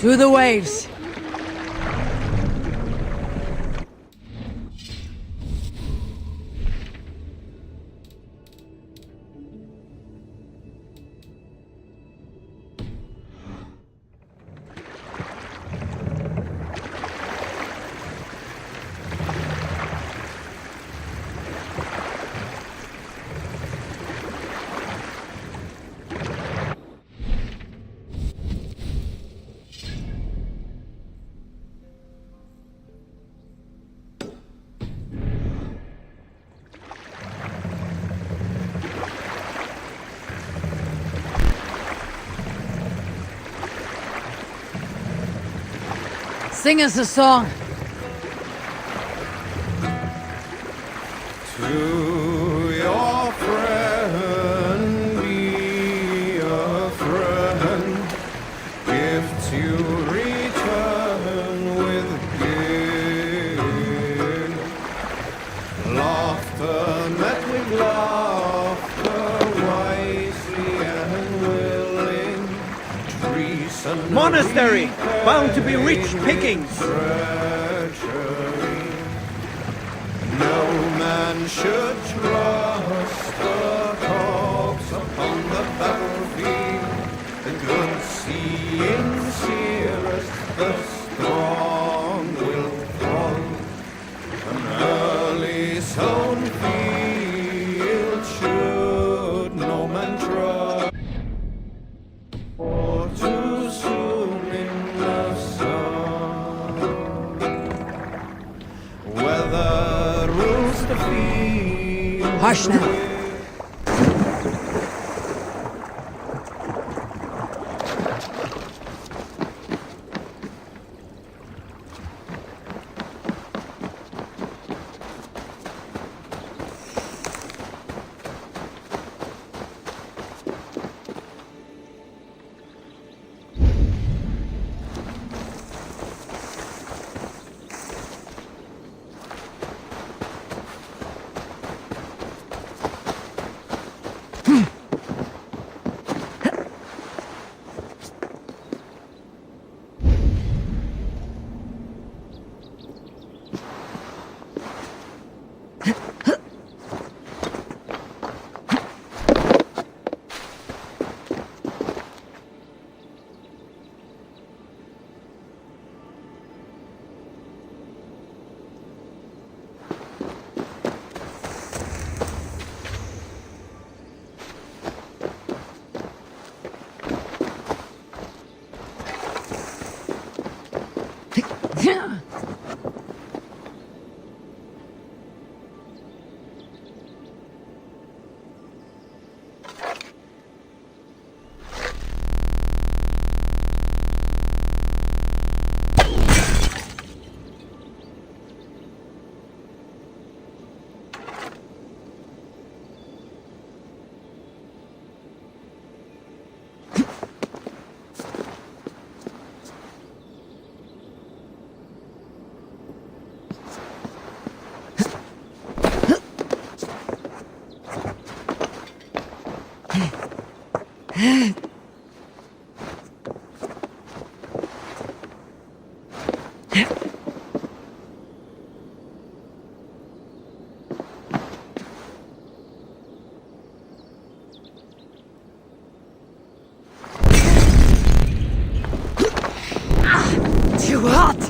To the waves! Sing us a song. To your friend, be a friend. Gifts you return with gift. Laughter met with laughter, wisely and willing. Trees and Monastery, bound to be rich pickings. Treachery. No man should trust the corpse upon the battlefield. The good seeing seerest, the strong will fall. An early sown field should no man trust. Or too soon in the sun. Weather rules the field. Hush now. Too hot!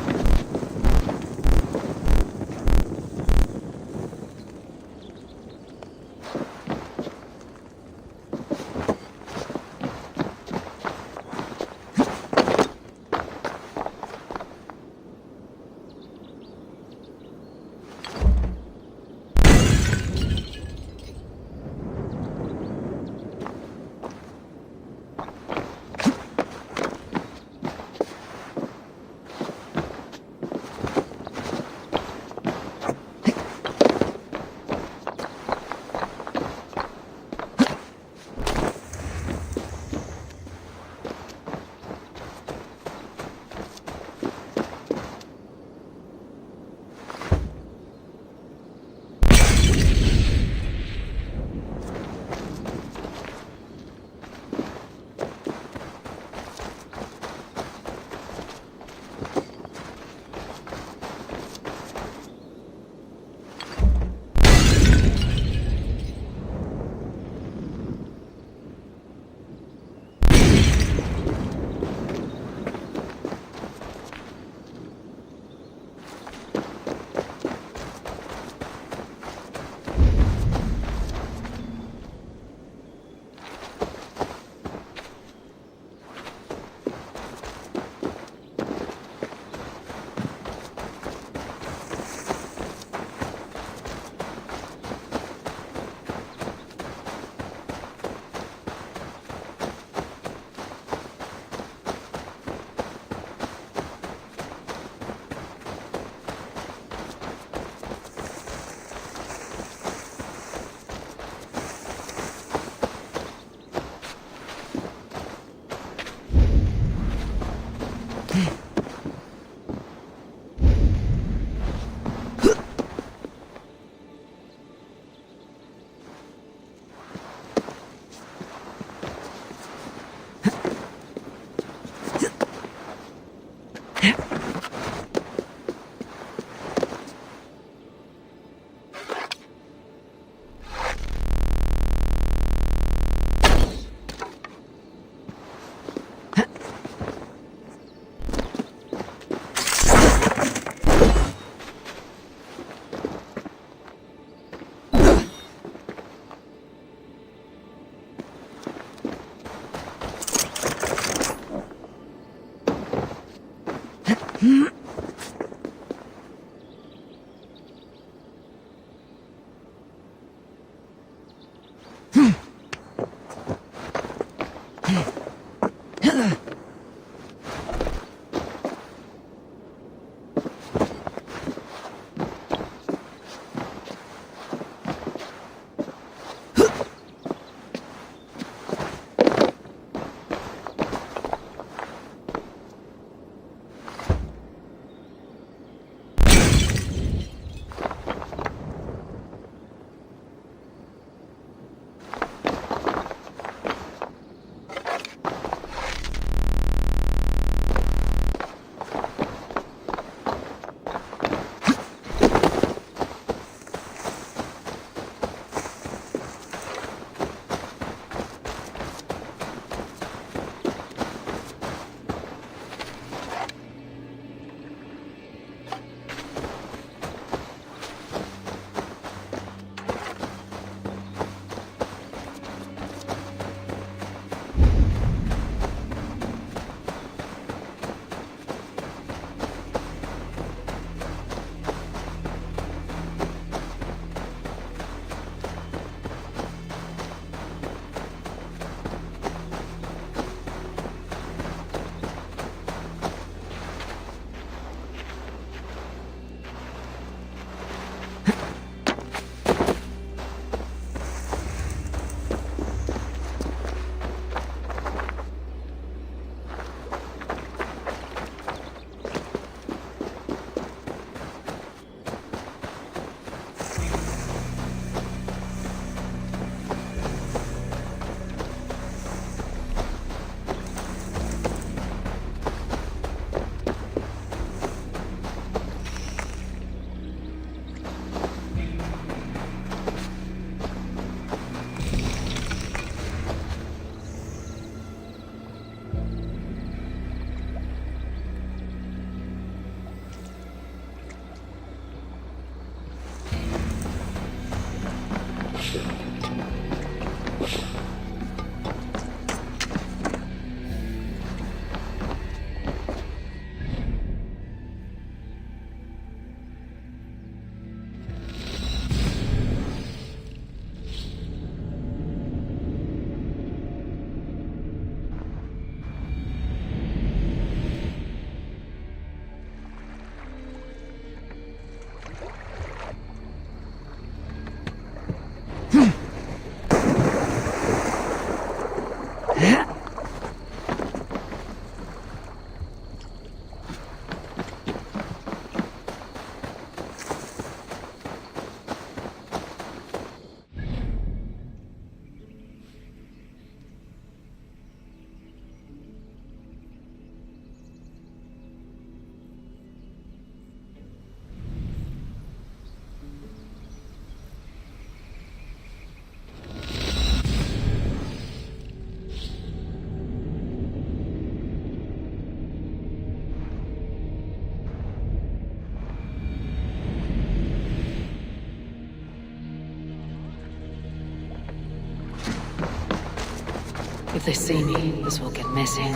If they see me, this will get messy.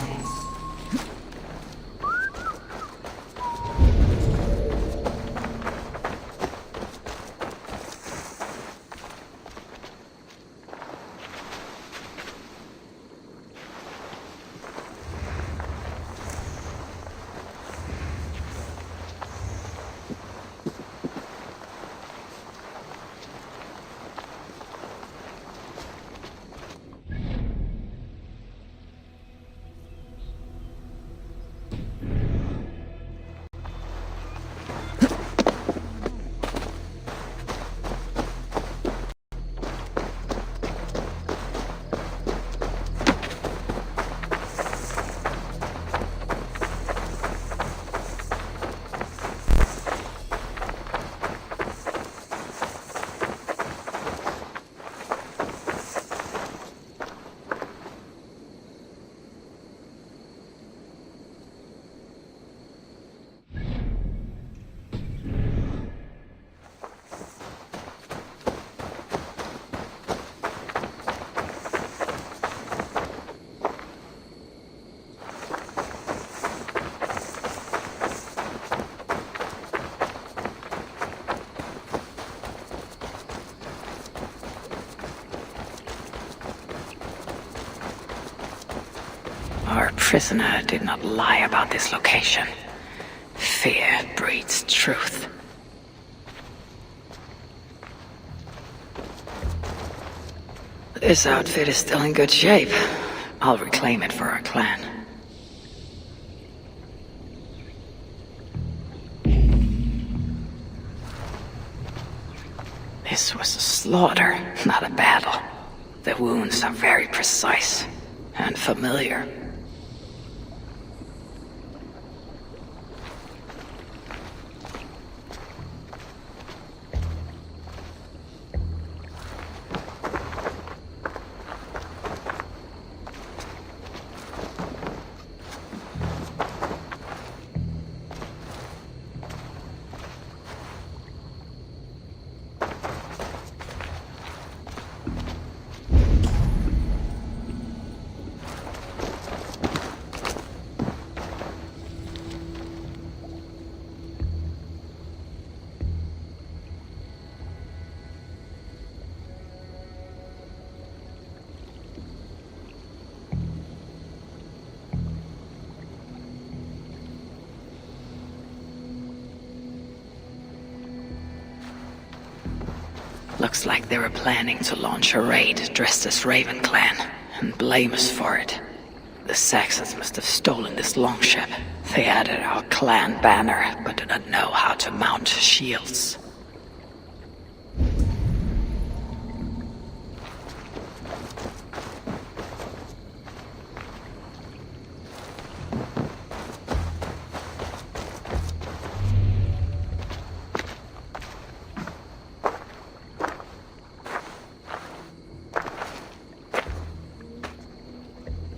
prisoner did not lie about this location. Fear breeds truth. This outfit is still in good shape. I'll reclaim it for our clan. This was a slaughter, not a battle. The wounds are very precise and familiar. Looks like they were planning to launch a raid dressed as Raven Clan, and blame us for it. The Saxons must have stolen this longship. They added our clan banner, but do not know how to mount shields.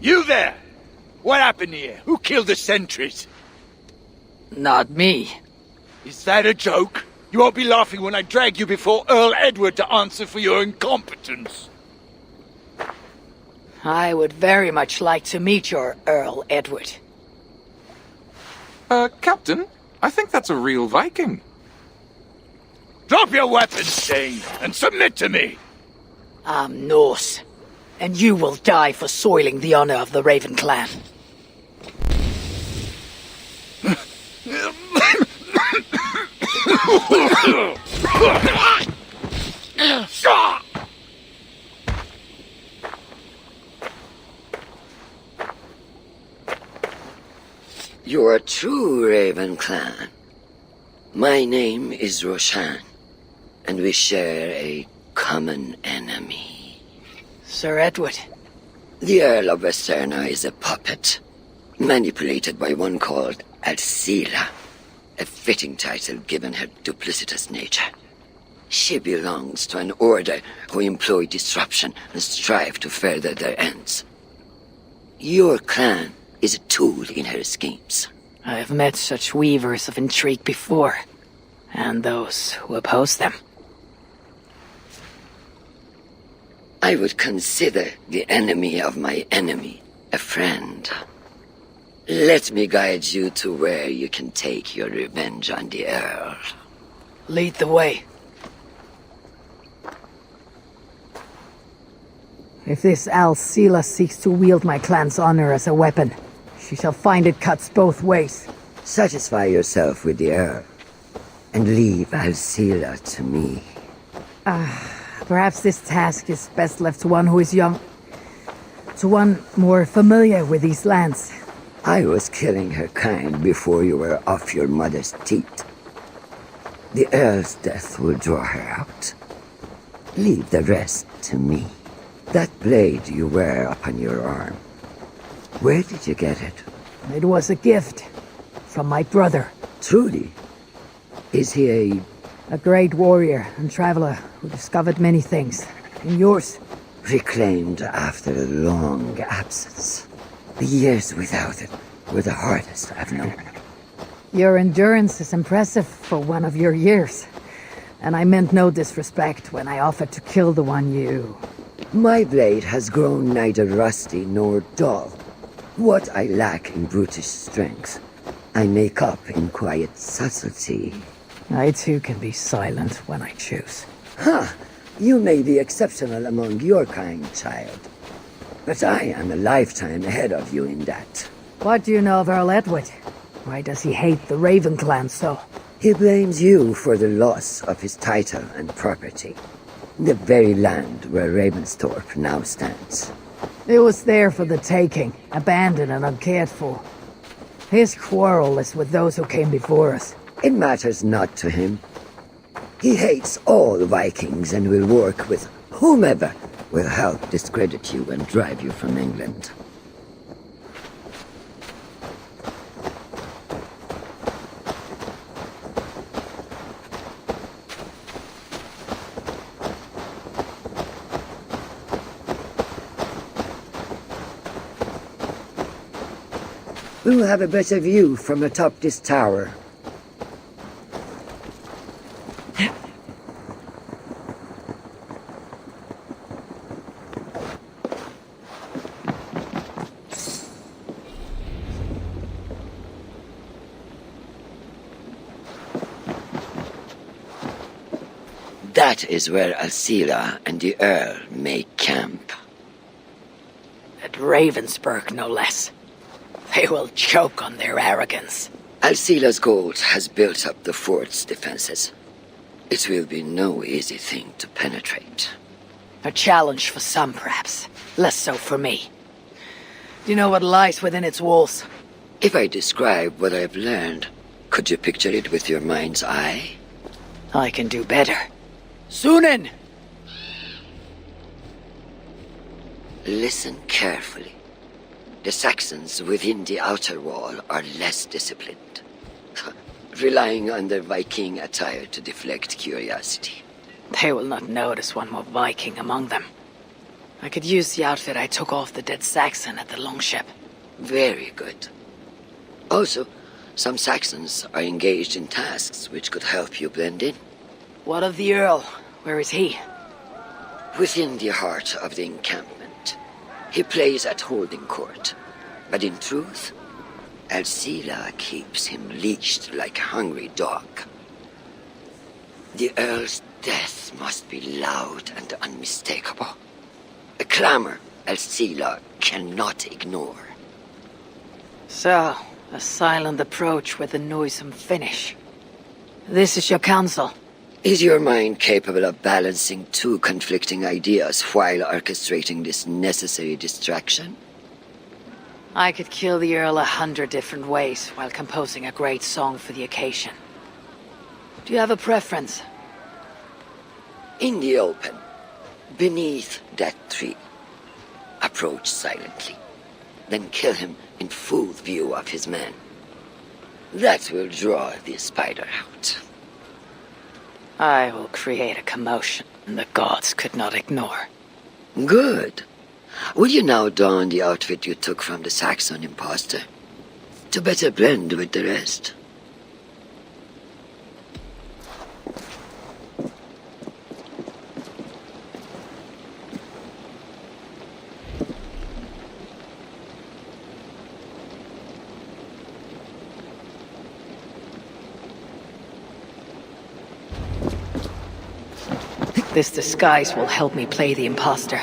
You there! What happened here? Who killed the sentries? Not me. Is that a joke? You won't be laughing when I drag you before Earl Edward to answer for your incompetence. I would very much like to meet your Earl Edward. Captain, I think that's a real Viking. Drop your weapons, Thane, and submit to me! I'm Norse, and you will die for soiling the honor of the Raven Clan. You are true, Raven Clan. My name is Roshan, and we share a common enemy. Sir Edward. The Earl of Westerna is a puppet, manipulated by one called Alcila, a fitting title given her duplicitous nature. She belongs to an order who employ disruption and strive to further their ends. Your clan is a tool in her schemes. I have met such weavers of intrigue before, and those who oppose them. I would consider the enemy of my enemy a friend. Let me guide you to where you can take your revenge on the Earl. Lead the way. If this Alcila seeks to wield my clan's honor as a weapon, she shall find it cuts both ways. Satisfy yourself with the Earl, and leave Alcila to me. Perhaps this task is best left to one who is young. To one more familiar with these lands. I was killing her kind before you were off your mother's teeth. The Earl's death will draw her out. Leave the rest to me. That blade you wear upon your arm, where did you get it? It was a gift from my brother. Truly? Is he A great warrior and traveler who discovered many things. And yours? reclaimed after a long absence? The years without it were the hardest I've known. Your endurance is impressive for one of your years. And I meant no disrespect when I offered to kill the one you... My blade has grown neither rusty nor dull. What I lack in brutish strength, I make up in quiet subtlety. I too can be silent when I choose. Ha! You may be exceptional among your kind, child. But I am a lifetime ahead of you in that. What do you know of Earl Edward? Why does he hate the Raven clan so? He blames you for the loss of his title and property. The very land where Ravensthorpe now stands. It was there for the taking, abandoned and uncared for. His quarrel is with those who came before us. It matters not to him. He hates all Vikings and will work with whomever will help discredit you and drive you from England. We will have a better view from atop this tower. That is where Alcila and the Earl make camp. At Ravensburg, no less. They will choke on their arrogance. Alcila's gold has built up the fort's defenses. It will be no easy thing to penetrate. A challenge for some, perhaps. Less so for me. Do you know what lies within its walls? If I describe what I've learned, could you picture it with your mind's eye? I can do better. Sunan! Listen carefully. The Saxons within the outer wall are less disciplined, relying on their Viking attire to deflect curiosity. They will not notice one more Viking among them. I could use the outfit I took off the dead Saxon at the longship. Very good. Also, some Saxons are engaged in tasks which could help you blend in. What of the Earl? Where is he? Within the heart of the encampment. He plays at holding court, but in truth, Alcila keeps him leashed like a hungry dog. The Earl's death must be loud and unmistakable. A clamor Alcila cannot ignore. So, a silent approach with a noisome finish. This is your counsel. Is your mind capable of balancing two conflicting ideas while orchestrating this necessary distraction? I could kill the Earl 100 different ways while composing a great song for the occasion. Do you have a preference? In the open, beneath that tree. Approach silently, then kill him in full view of his men. That will draw the spider out. I will create a commotion the gods could not ignore. Good. Will you now don the outfit you took from the Saxon imposter? To better blend with the rest. This disguise will help me play the imposter.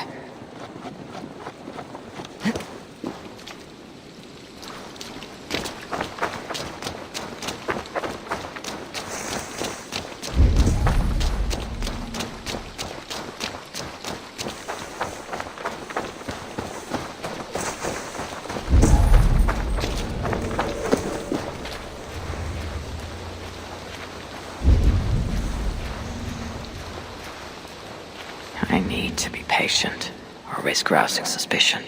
I need to be patient, or risk rousing suspicion.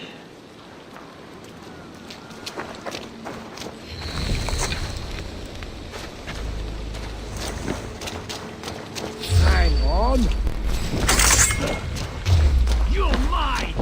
Hang on. You're mine!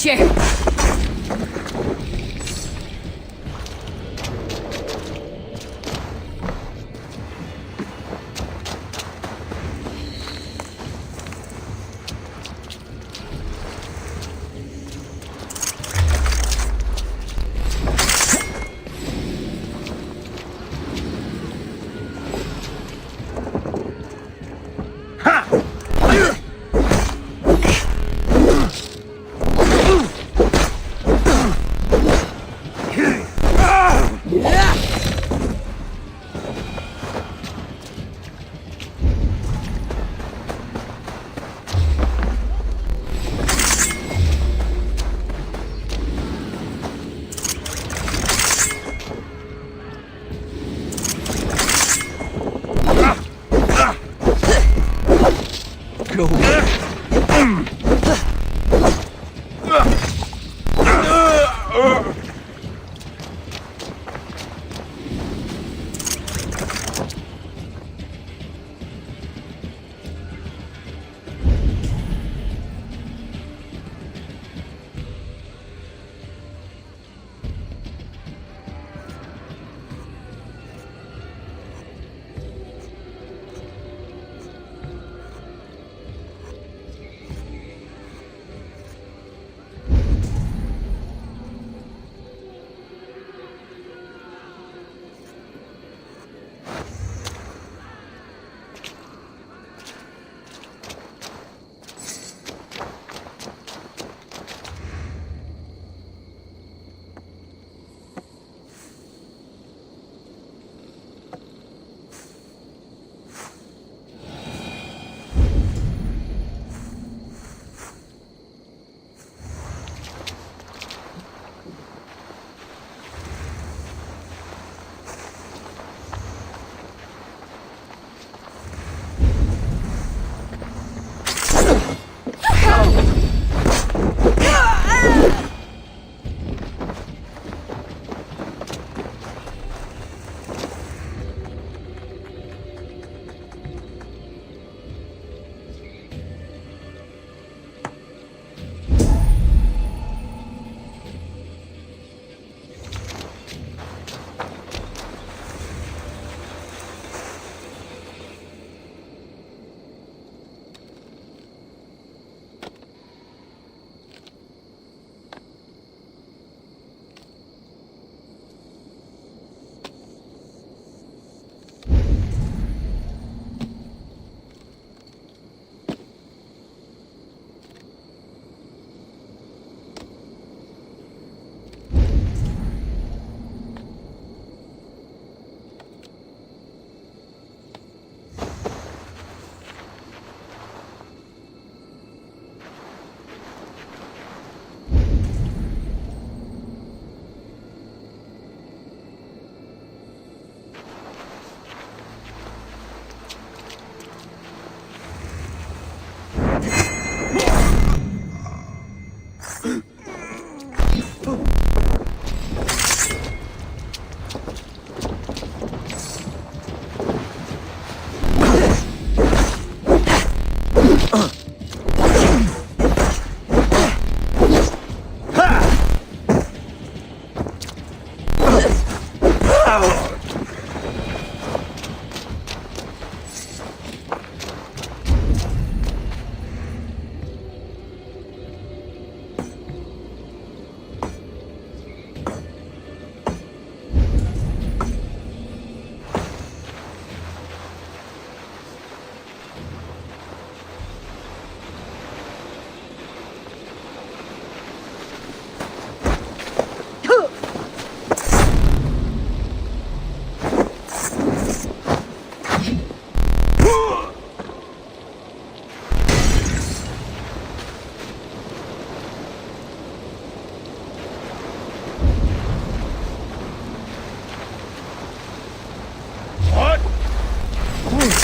got you!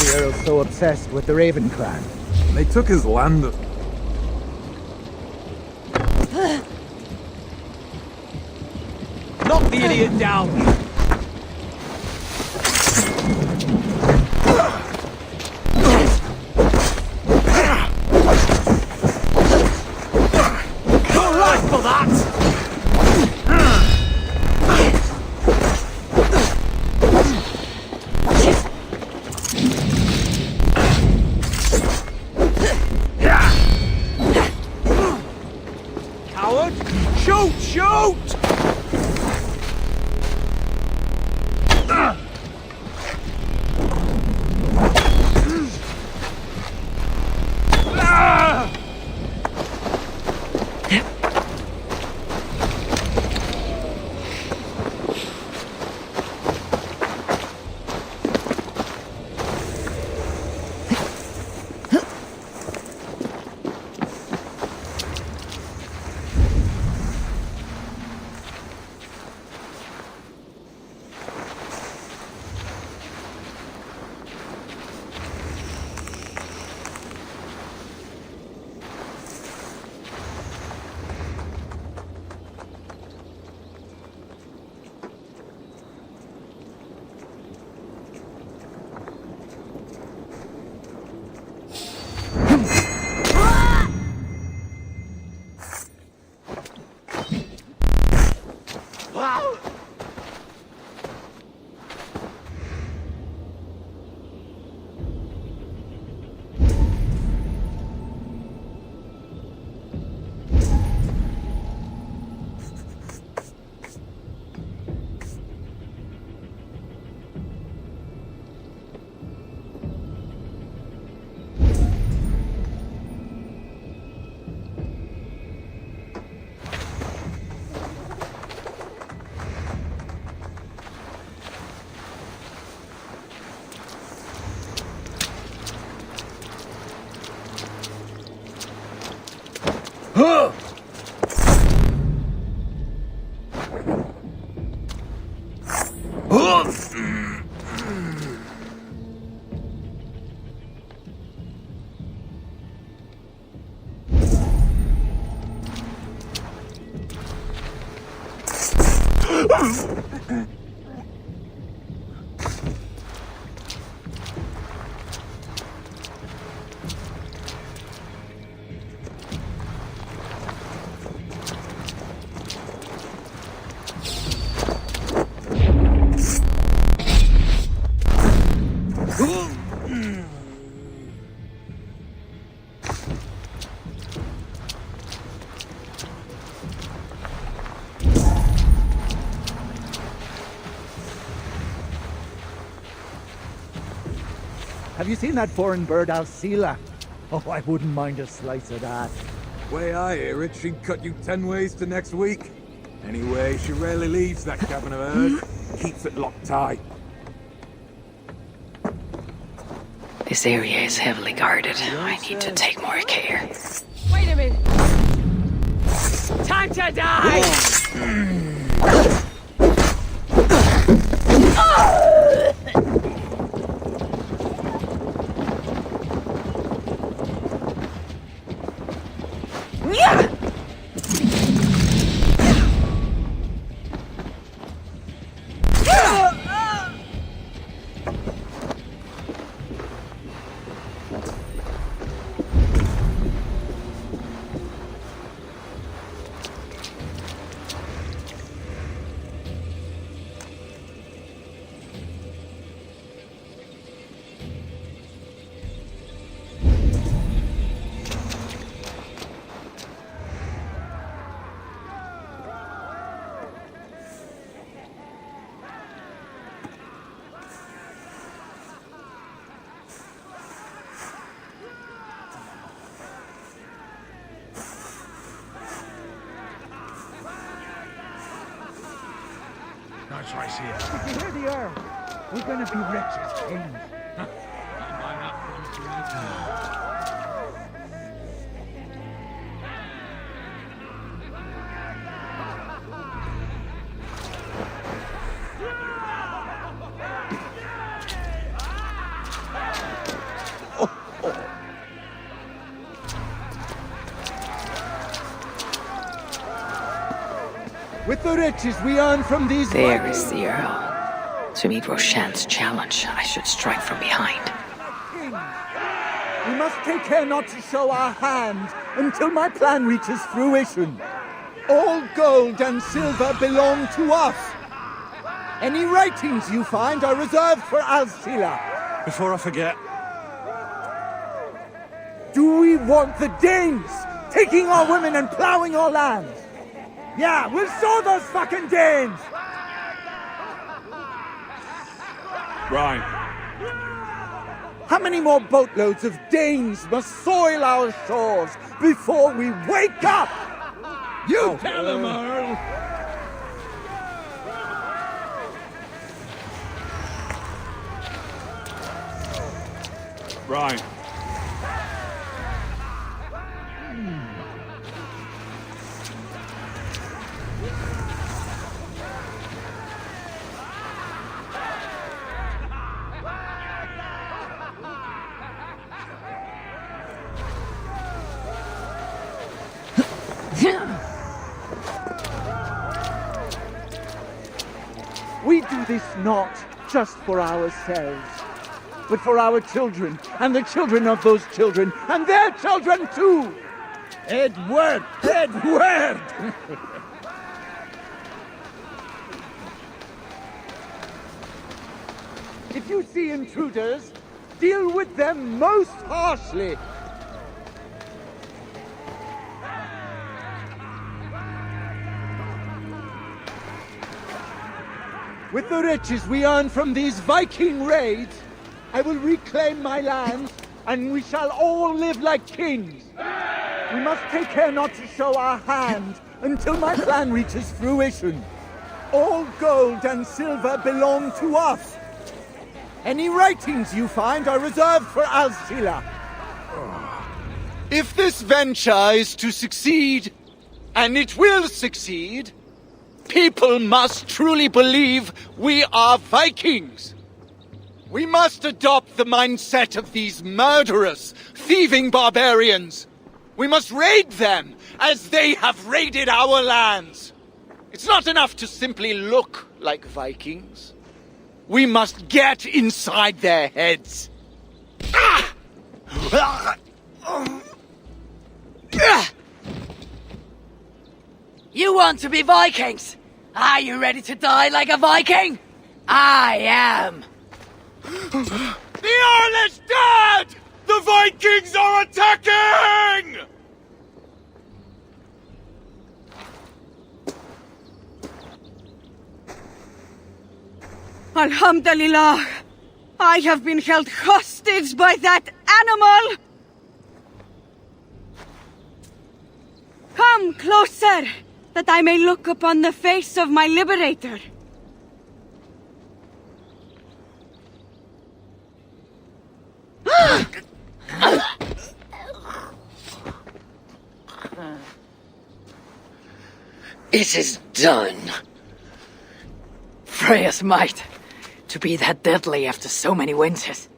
The Earl's so obsessed with the Raven clan. They took his land. Knock the idiot down! Your rifle! Have you seen that foreign bird, Alcila? Oh, I wouldn't mind a slice of that. Way I hear it, she'd cut you 10 ways to next week. Anyway, she rarely leaves that cabin of hers. Keeps it locked tight. This area is heavily guarded. I need to take more care. Wait a minute! Time to die! Nice race here. Did you hear the Earl? We're gonna be rich as kings. With the riches we earn from these There Vikings. is the Earl. To meet Roshan's challenge, I should strike from behind. We must take care not to show our hand until my plan reaches fruition. All gold and silver belong to us. Any writings you find are reserved for Alcila. Before I forget, Do we want the Danes taking our women and plowing our lands? Yeah, we'll show those fucking Danes! right. How many more boatloads of Danes must soil our shores before we wake up? You tell him, Earl. Right. We do this not just for ourselves, but for our children, and the children of those children, and their children too! Edward! Edward! If you see intruders, deal with them most harshly. With the riches we earn from these Viking raids, I will reclaim my land, and we shall all live like kings. We must take care not to show our hand until my plan reaches fruition. All gold and silver belong to us. Any writings you find are reserved for Alcila. If this venture is to succeed, and it will succeed, people must truly believe we are Vikings. We must adopt the mindset of these murderous, thieving barbarians. We must raid them as they have raided our lands. It's not enough to simply look like Vikings. We must get inside their heads. You want to be Vikings? Are you ready to die like a Viking? I am. The Earl is dead! The Vikings are attacking! Alhamdulillah! I have been held hostage by that animal! Come closer, that I may look upon the face of my liberator. It is done. Freya's might. To be that deadly after so many winters.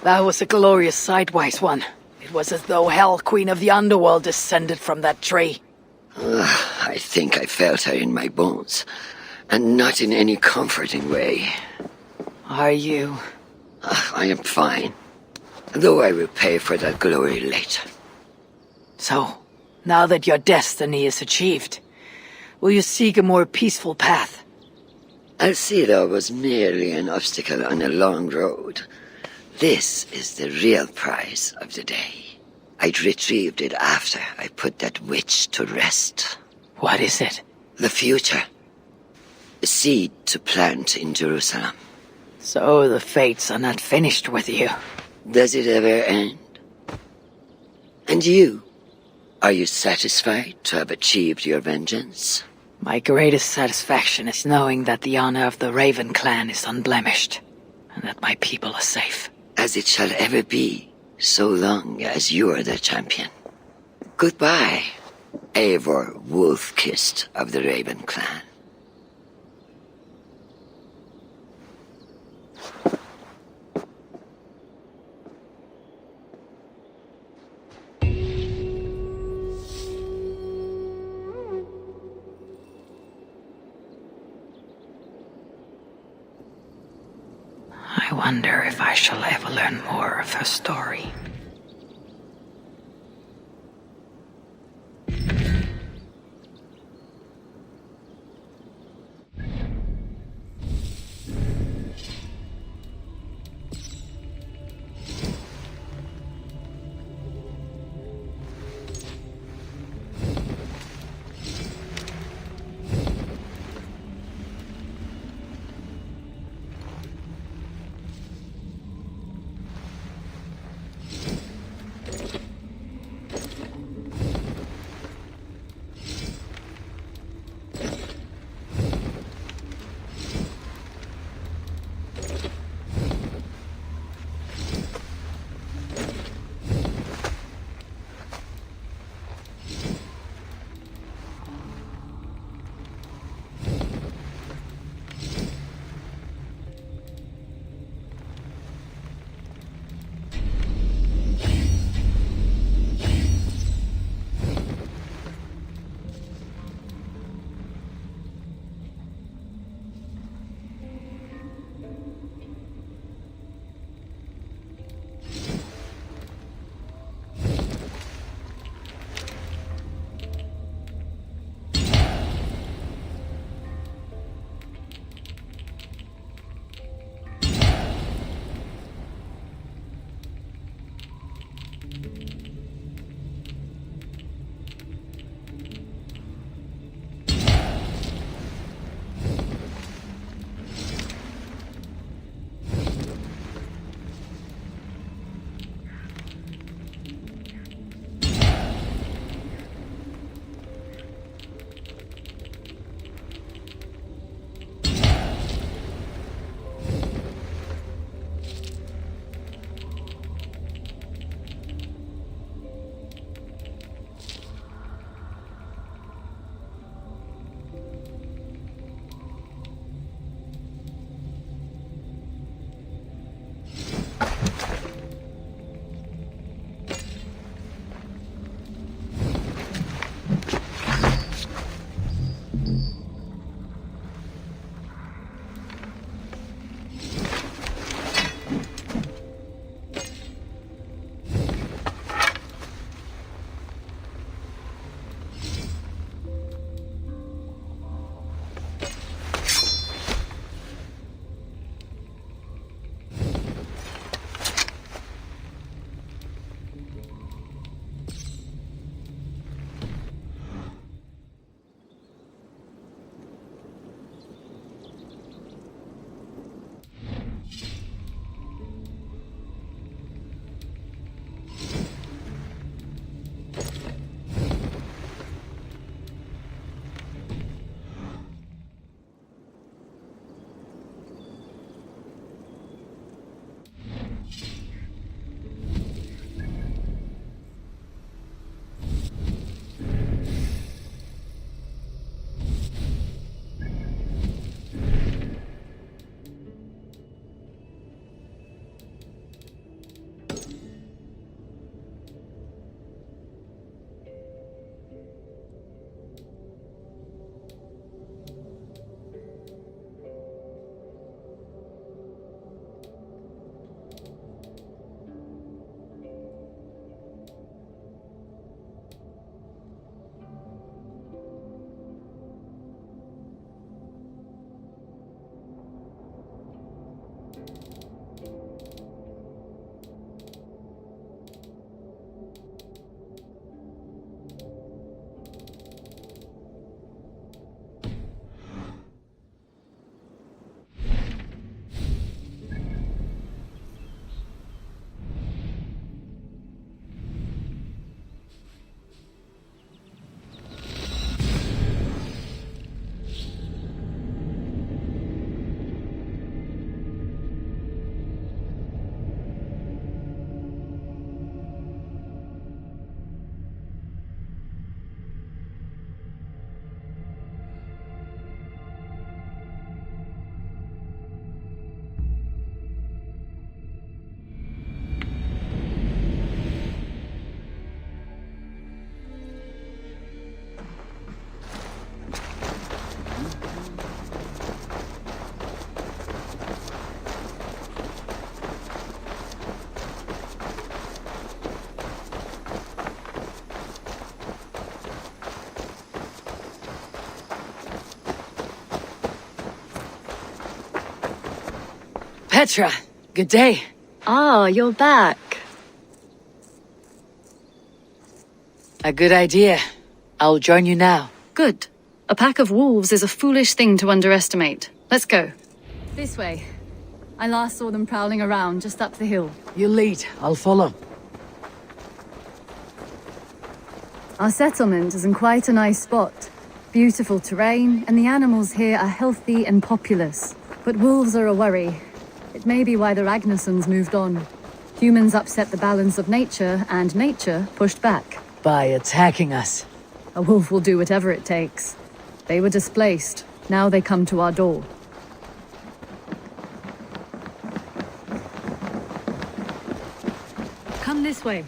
That was a glorious sidewise one. It was as though Hell, Queen of the Underworld, descended from that tree. I think I felt her in my bones, and not in any comforting way. Are you? I am fine, though I will pay for that glory later. So, now that your destiny is achieved, will you seek a more peaceful path? Alcida was merely an obstacle on a long road. This is the real prize of the day. I'd retrieved it after I put that witch to rest. What is it? The future. A seed to plant in Jerusalem. So the fates are not finished with you. Does it ever end? And you? Are you satisfied to have achieved your vengeance? My greatest satisfaction is knowing that the honor of the Raven clan is unblemished, and that my people are safe. As it shall ever be, so long as you are the champion. Goodbye, Eivor Wolf-Kissed of the Raven clan. I wonder if I shall ever learn more of her story. Petra, good day. Ah, you're back. A good idea. I'll join you now. Good. A pack of wolves is a foolish thing to underestimate. Let's go. This way. I last saw them prowling around just up the hill. You lead, I'll follow. Our settlement is in quite a nice spot. Beautiful terrain, and the animals here are healthy and populous. But wolves are a worry. It may be why the Ragnarsons moved on. Humans upset the balance of nature, and nature pushed back. By attacking us. A wolf will do whatever it takes. They were displaced. Now they come to our door. Come this way.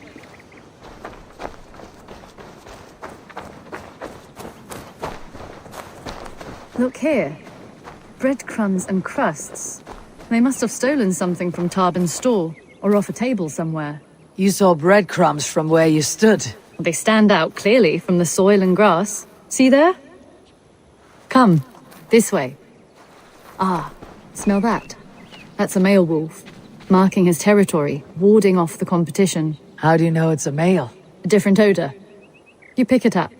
Look here. Breadcrumbs and crusts. They must have stolen something from Tarbin's store, or off a table somewhere. You saw breadcrumbs from where you stood. They stand out clearly from the soil and grass. See there? Come, this way. Ah, smell that? That's a male wolf, marking his territory, warding off the competition. How do you know it's a male? A different odor. You pick it up.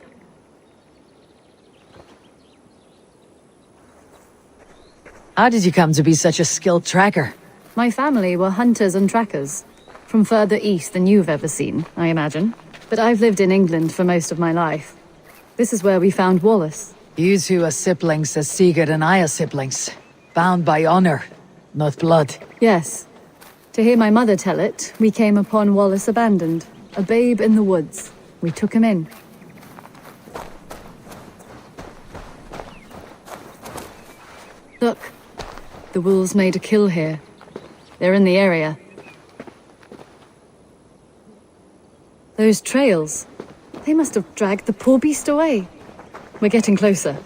How did you come to be such a skilled tracker? My family were hunters and trackers. From further east than you've ever seen, I imagine. But I've lived in England for most of my life. This is where we found Wallace. You two are siblings as Sigurd and I are siblings. Bound by honor, not blood. Yes. To hear my mother tell it, we came upon Wallace abandoned, a babe in the woods. We took him in. Look, the wolves made a kill here. They're in the area. Those trails, they must have dragged the poor beast away. We're getting closer.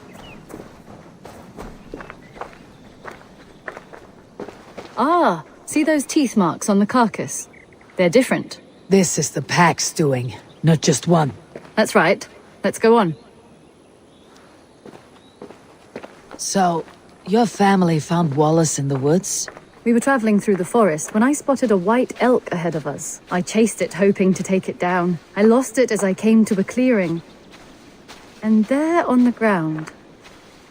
Ah, see those teeth marks on the carcass? They're different. This is the pack's doing, not just one. That's right. Let's go on. So, your family found Wallace in the woods? We were traveling through the forest when I spotted a white elk ahead of us. I chased it, hoping to take it down. I lost it as I came to a clearing. And there on the ground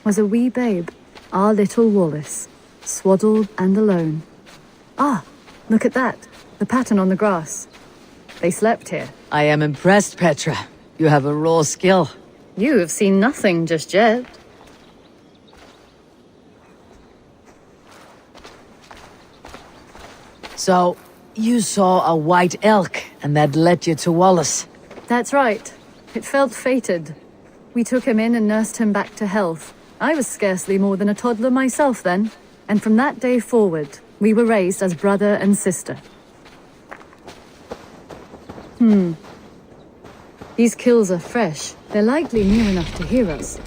was a wee babe, our little Wallace, swaddled and alone. Ah, look at that, the pattern on the grass. They slept here. I am impressed, Petra. You have a raw skill. You have seen nothing just yet. So, you saw a white elk, and that led you to Wallace. That's right. It felt fated. We took him in and nursed him back to health. I was scarcely more than a toddler myself then. And from that day forward, we were raised as brother and sister. These kills are fresh. They're likely near enough to hear us.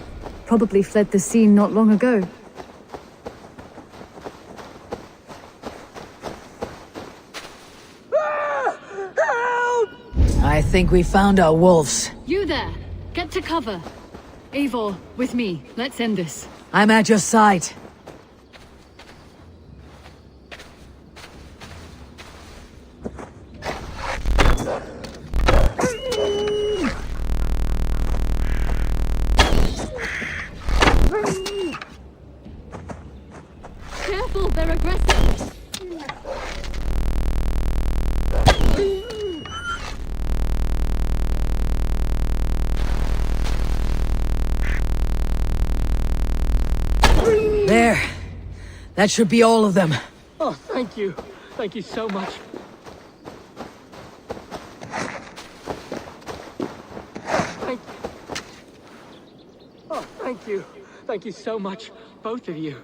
Probably fled the scene not long ago. I think we found our wolves. You there! Get to cover! Eivor, with me. Let's end this. I'm at your side. Careful, they're aggressive! There. That should be all of them. Oh, thank you. Thank you so much. Thank you. Oh, thank you. Thank you so much, both of you.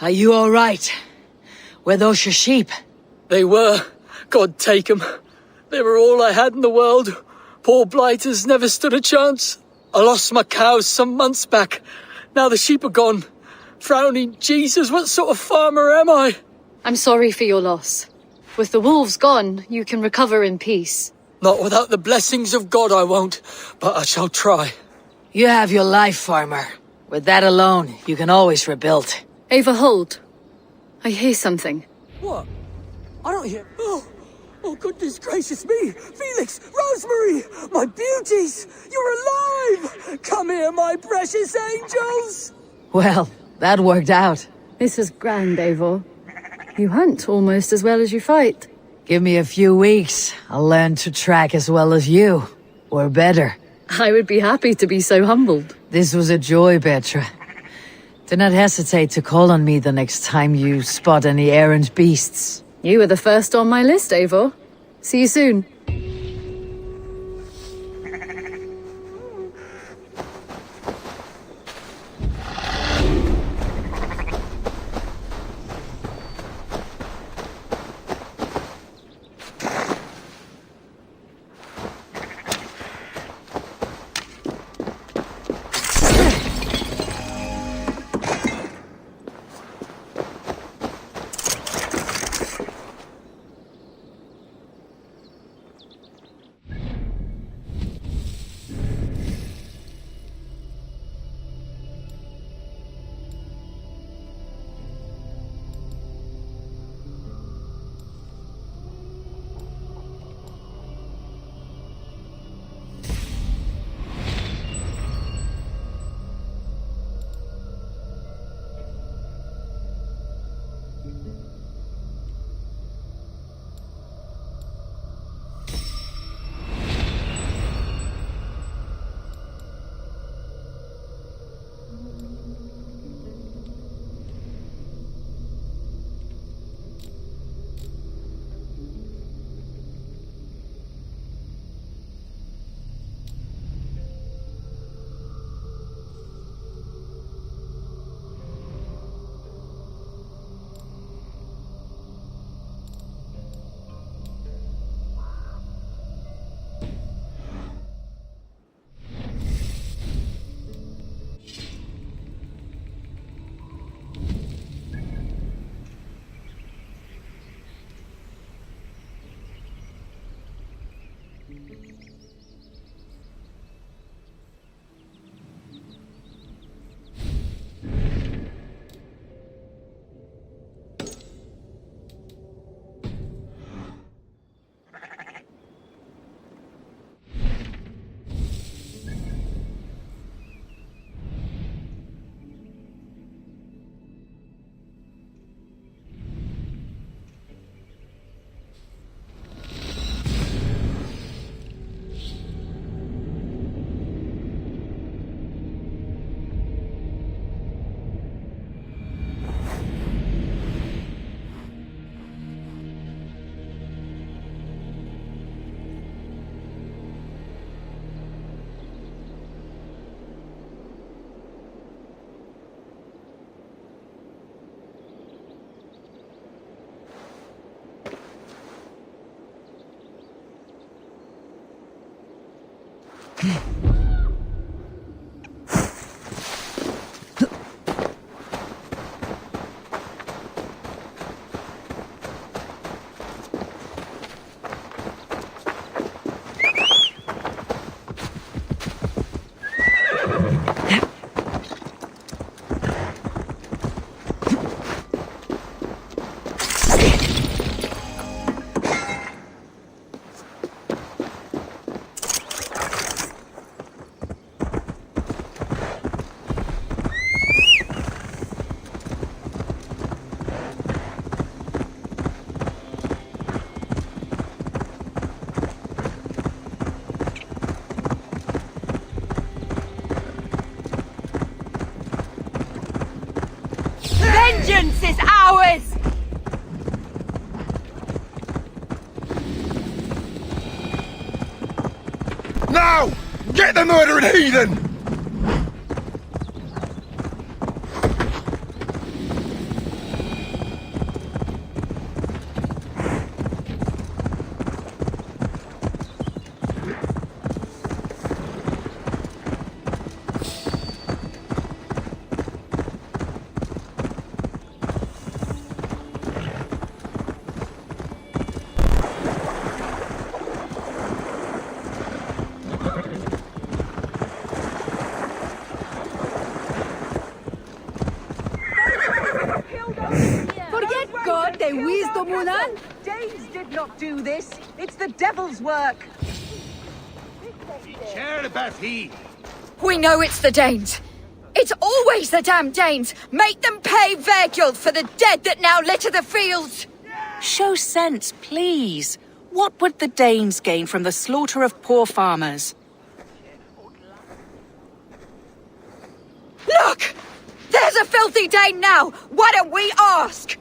Are you all right? Were those your sheep? They were. God take 'em. They were all I had in the world. Poor blighters never stood a chance. I lost my cows some months back. Now the sheep are gone. Frowning Jesus, what sort of farmer am I? I'm sorry for your loss. With the wolves gone, you can recover in peace. Not without the blessings of God I won't, but I shall try. You have your life, farmer. With that alone, you can always rebuild. Eivor, hold. I hear something. What? I don't hear... Oh, goodness gracious me! Felix! Rosemary! My beauties! You're alive! Come here, my precious angels! Well, that worked out. This is grand, Eivor. You hunt almost as well as you fight. Give me a few weeks. I'll learn to track as well as you. Or better. I would be happy to be so humbled. This was a joy, Petra. Do not hesitate to call on me the next time you spot any errant beasts. You were the first on my list, Eivor. See you soon. Vengeance is ours! Now! Get the murdering heathen! Say wisdom, Munan? Danes did not do this. It's the devil's work. We know it's the Danes. It's always the damn Danes. Make them pay Verguld for the dead that now litter the fields. Show sense, please. What would the Danes gain from the slaughter of poor farmers? Look! There's a filthy Dane now! Why don't we ask?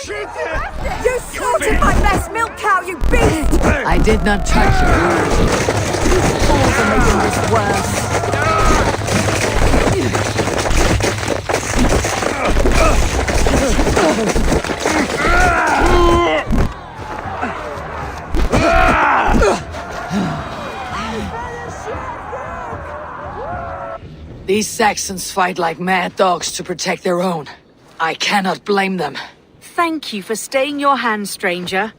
You slaughtered my best milk cow, you beast! I did not touch her. You fools are making this worse. These Saxons fight like mad dogs to protect their own. I cannot blame them. Thank you for staying your hand, stranger.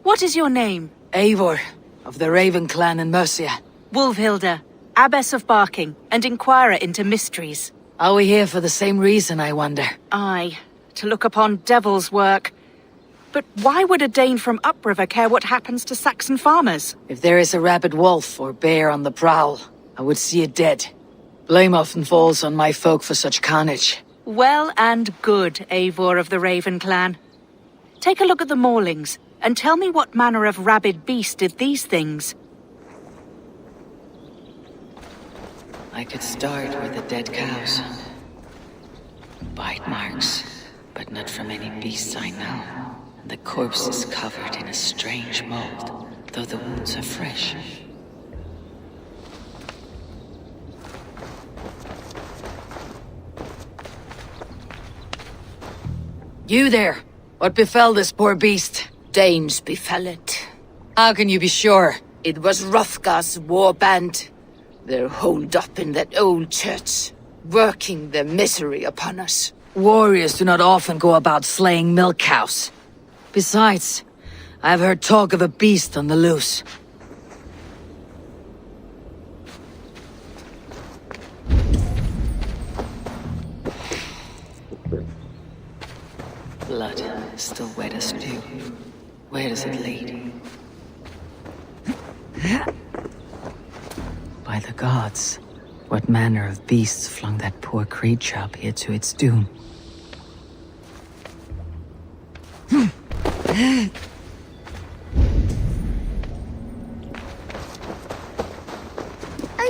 What is your name? Eivor, of the Raven clan in Mercia. Wolfhilda, Abbess of Barking, and Inquirer into Mysteries. Are we here for the same reason, I wonder? Aye, to look upon devil's work. But why would a Dane from upriver care what happens to Saxon farmers? If there is a rabid wolf or bear on the prowl, I would see it dead. Blame often falls on my folk for such carnage. Well and good, Eivor of the Raven clan. Take a look at the maulings, and tell me what manner of rabid beast did these things. I could start with the dead cows. Bite marks, but not from any beasts I know. The corpse is covered in a strange mold, though the wounds are fresh. You there! What befell this poor beast? Danes befell it. How can you be sure? It was Hrothgar's war band. They're holed up in that old church, working their misery upon us. Warriors do not often go about slaying milk cows. Besides, I've heard talk of a beast on the loose. Blood, still wet as dew. Where does it lead? By the gods, what manner of beasts flung that poor creature up here to its doom? A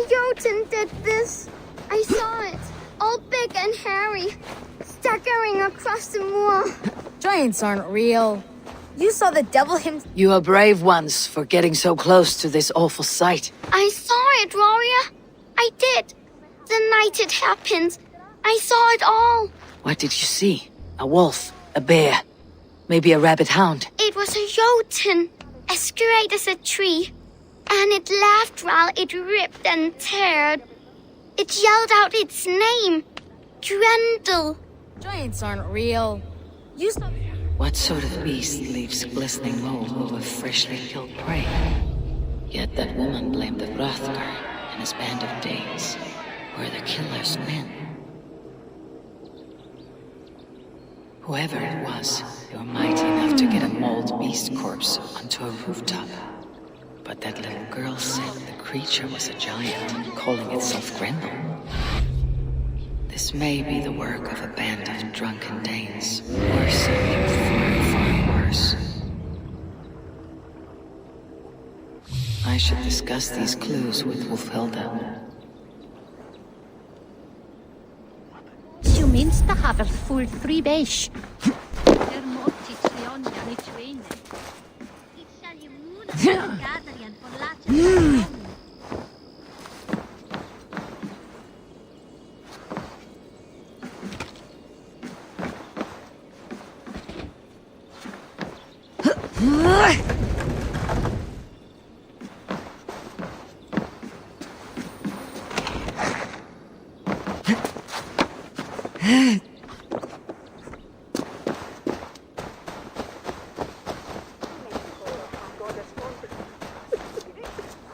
Jotun did this. I saw it, all big and hairy, staggering across the moor. Giants aren't real. You saw the devil himself. You are brave ones for getting so close to this awful sight. I saw it, warrior. I did. The night it happened. I saw it all. What did you see? A wolf? A bear? Maybe a rabbit hound? It was a Jotun, as straight as a tree. And it laughed while it ripped and teared. It yelled out its name. Grendel. Giants aren't real. You saw... What sort of beast leaves glistening mold over freshly killed prey? Yet that woman blamed the Hrothgar and his band of Danes. Were the killer's men? Whoever it was, they were mighty enough to get a mauled beast corpse onto a rooftop. But that little girl said the creature was a giant, calling itself Grendel. This may be the work of a band of drunken Danes, or something far, far worse. I should discuss these clues with Wolfhilda. Du minste har vel fullt fri beige.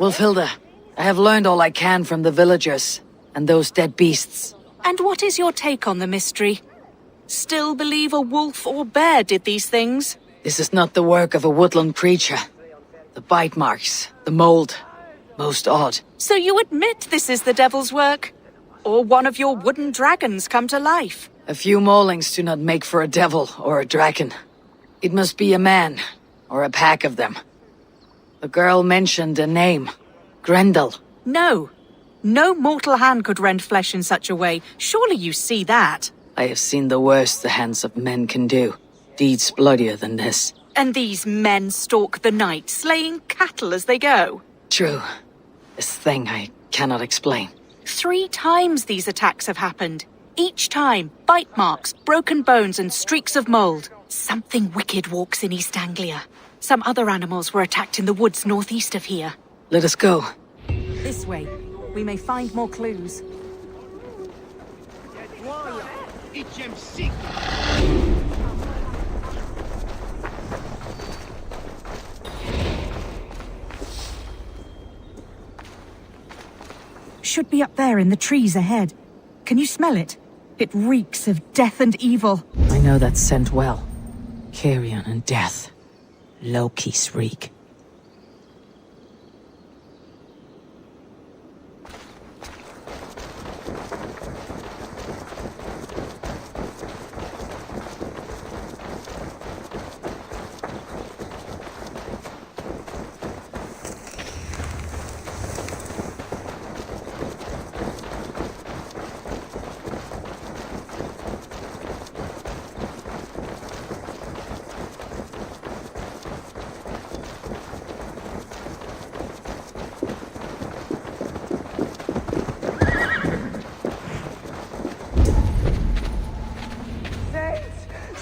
Wolfhilda, I have learned all I can from the villagers. And those dead beasts. And what is your take on the mystery? Still believe a wolf or bear did these things? This is not the work of a woodland creature. The bite marks, the mold. Most odd. So you admit this is the devil's work? Or one of your wooden dragons come to life? A few maulings do not make for a devil or a dragon. It must be a man, or a pack of them. The girl mentioned a name. Grendel. No. No mortal hand could rend flesh in such a way. Surely you see that. I have seen the worst the hands of men can do. Deeds bloodier than this. And these men stalk the night, slaying cattle as they go. True. This thing I cannot explain. 3 times these attacks have happened. Each time, bite marks, broken bones and streaks of mold. Something wicked walks in East Anglia. Some other animals were attacked in the woods northeast of here. Let us go. This way. We may find more clues. Should be up there in the trees ahead. Can you smell it? It reeks of death and evil. I know that scent well. Carrion and death. Loki's reek.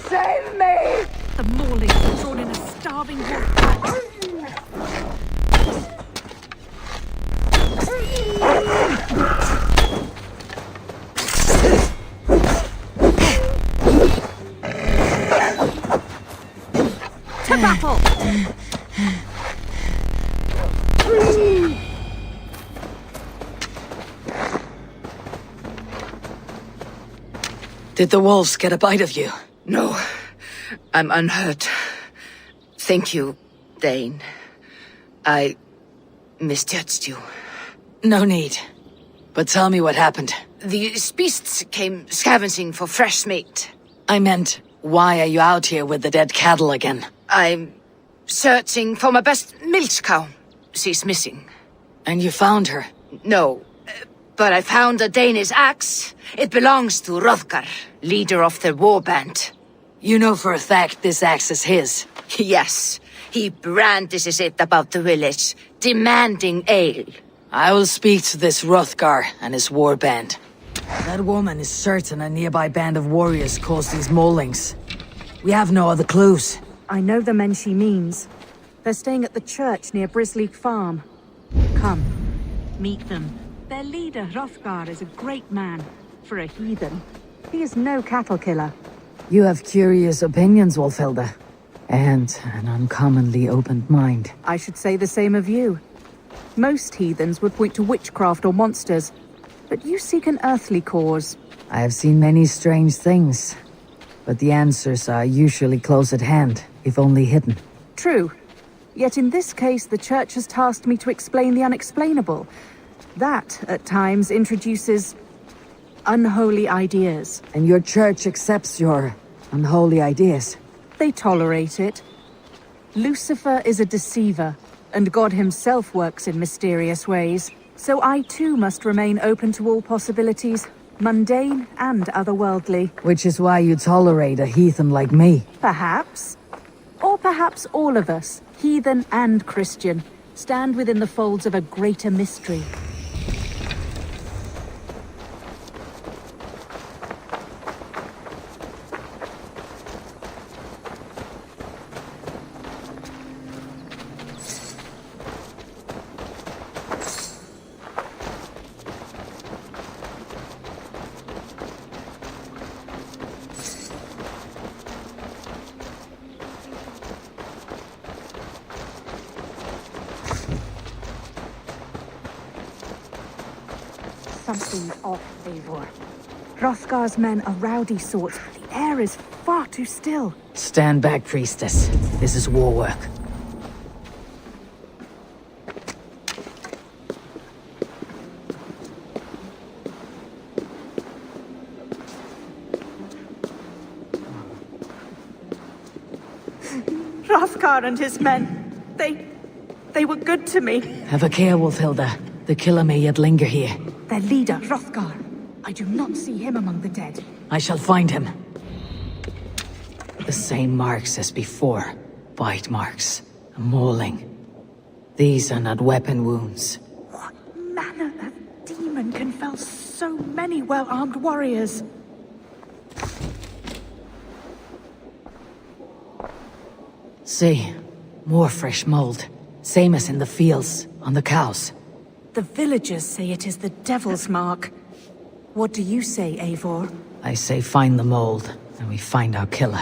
Save me! The maulings have drawn in a starving wolf pack. To battle! Did the wolves get a bite of you? No, I'm unhurt. Thank you, Dane. I misjudged you. No need. But tell me what happened. These beasts came scavenging for fresh meat. I meant, why are you out here with the dead cattle again? I'm searching for my best milch cow. She's missing. And you found her? No, but I found a Danish axe. It belongs to Hrothgar, leader of the war band. You know for a fact this axe is his? Yes. He brandishes it about the village, demanding ale. I will speak to this Hrothgar and his war band. That woman is certain a nearby band of warriors caused these maulings. We have no other clues. I know the men she means. They're staying at the church near Brisleek Farm. Come, meet them. Their leader, Hrothgar, is a great man. For a heathen. He is no cattle killer. You have curious opinions, Wolfhilda. And an uncommonly opened mind. I should say the same of you. Most heathens would point to witchcraft or monsters, but you seek an earthly cause. I have seen many strange things, but the answers are usually close at hand, if only hidden. True. Yet in this case, the church has tasked me to explain the unexplainable. That, at times, introduces unholy ideas. And your church accepts your unholy ideas? They tolerate it. Lucifer is a deceiver, and God himself works in mysterious ways. So I too must remain open to all possibilities, mundane and otherworldly. Which is why you tolerate a heathen like me. Perhaps. Or perhaps all of us, heathen and Christian, stand within the folds of a greater mystery. Something's off, Eivor. Hrothgar's men are rowdy sorts, but the air is far too still. Stand back, priestess. This is war work. Hrothgar and his men, they were good to me. Have a care, Wolfhilda. The killer may yet linger here. Their leader, Hrothgar. I do not see him among the dead. I shall find him. The same marks as before. Bite marks. A mauling. These are not weapon wounds. What manner of demon can fell so many well-armed warriors? See, more fresh mold. Same as in the fields, on the cows. The villagers say it is the devil's mark. What do you say, Eivor? I say find the mold, and we find our killer.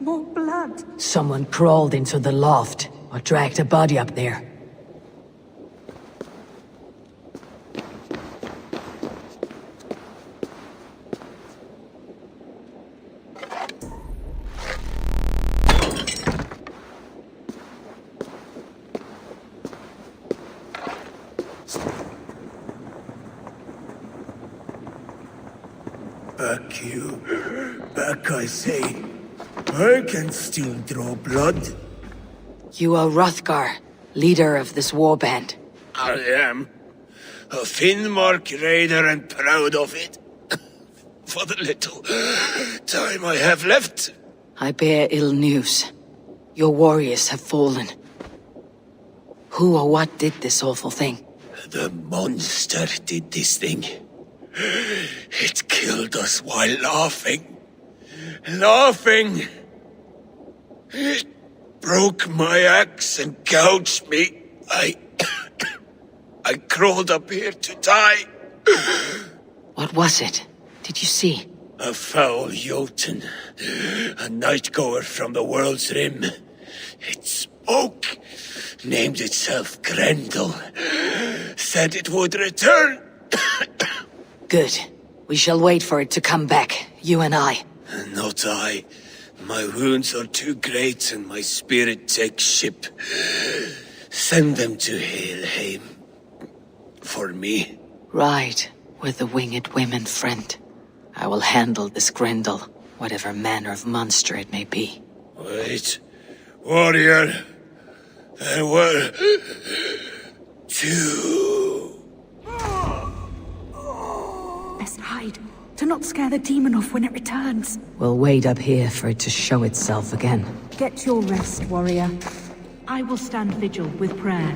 More blood. Someone crawled into the loft, or dragged a body up there. Back you. Back, I say. I can still draw blood. You are Hrothgar, leader of this warband. I am. A Finnmark raider and proud of it. For the little time I have left. I bear ill news. Your warriors have fallen. Who or what did this awful thing? The monster did this thing. It killed us while laughing. Laughing! It broke my axe and gouged me. I crawled up here to die. What was it? Did you see? A foul Jotun. A night-goer from the world's rim. It spoke. Named itself Grendel. Said it would return. Good. We shall wait for it to come back, you and I. Not I. My wounds are too great and my spirit takes ship. Send them to Helheim. For me. Right. With the winged women, friend. I will handle this Grendel, whatever manner of monster it may be. Wait. Warrior. There were... two. Best hide, to not scare the demon off when it returns. We'll wait up here for it to show itself again. Get your rest, warrior. I will stand vigil with prayer.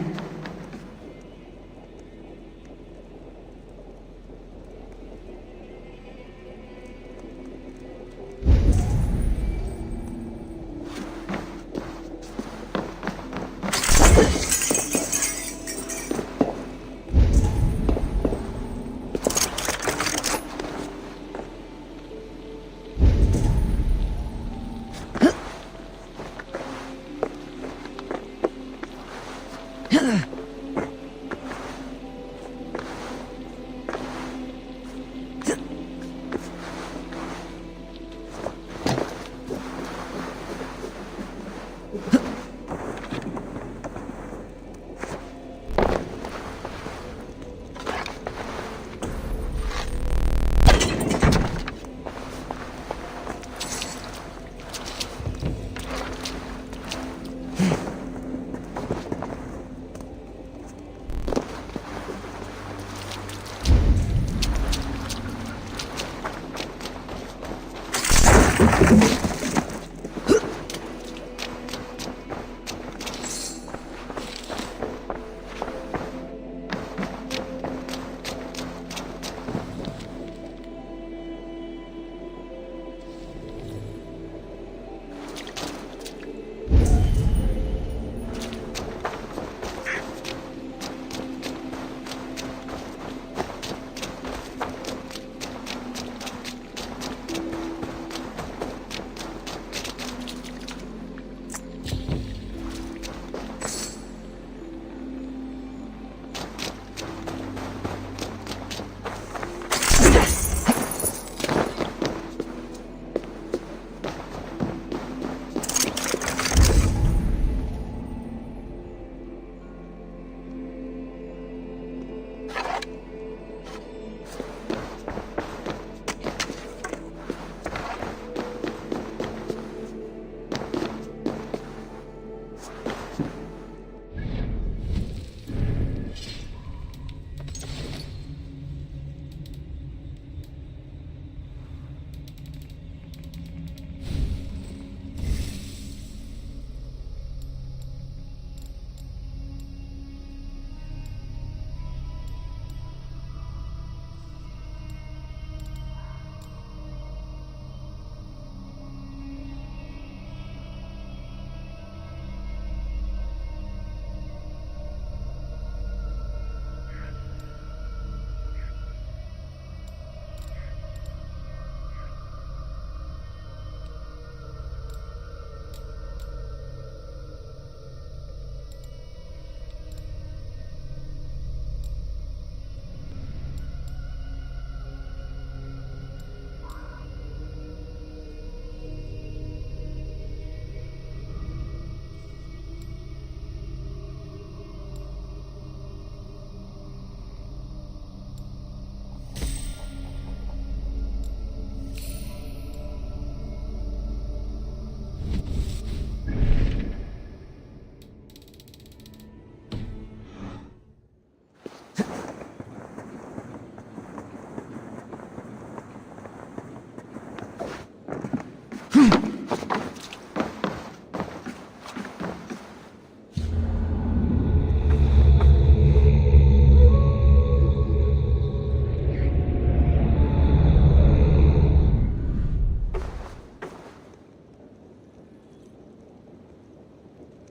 Ugh.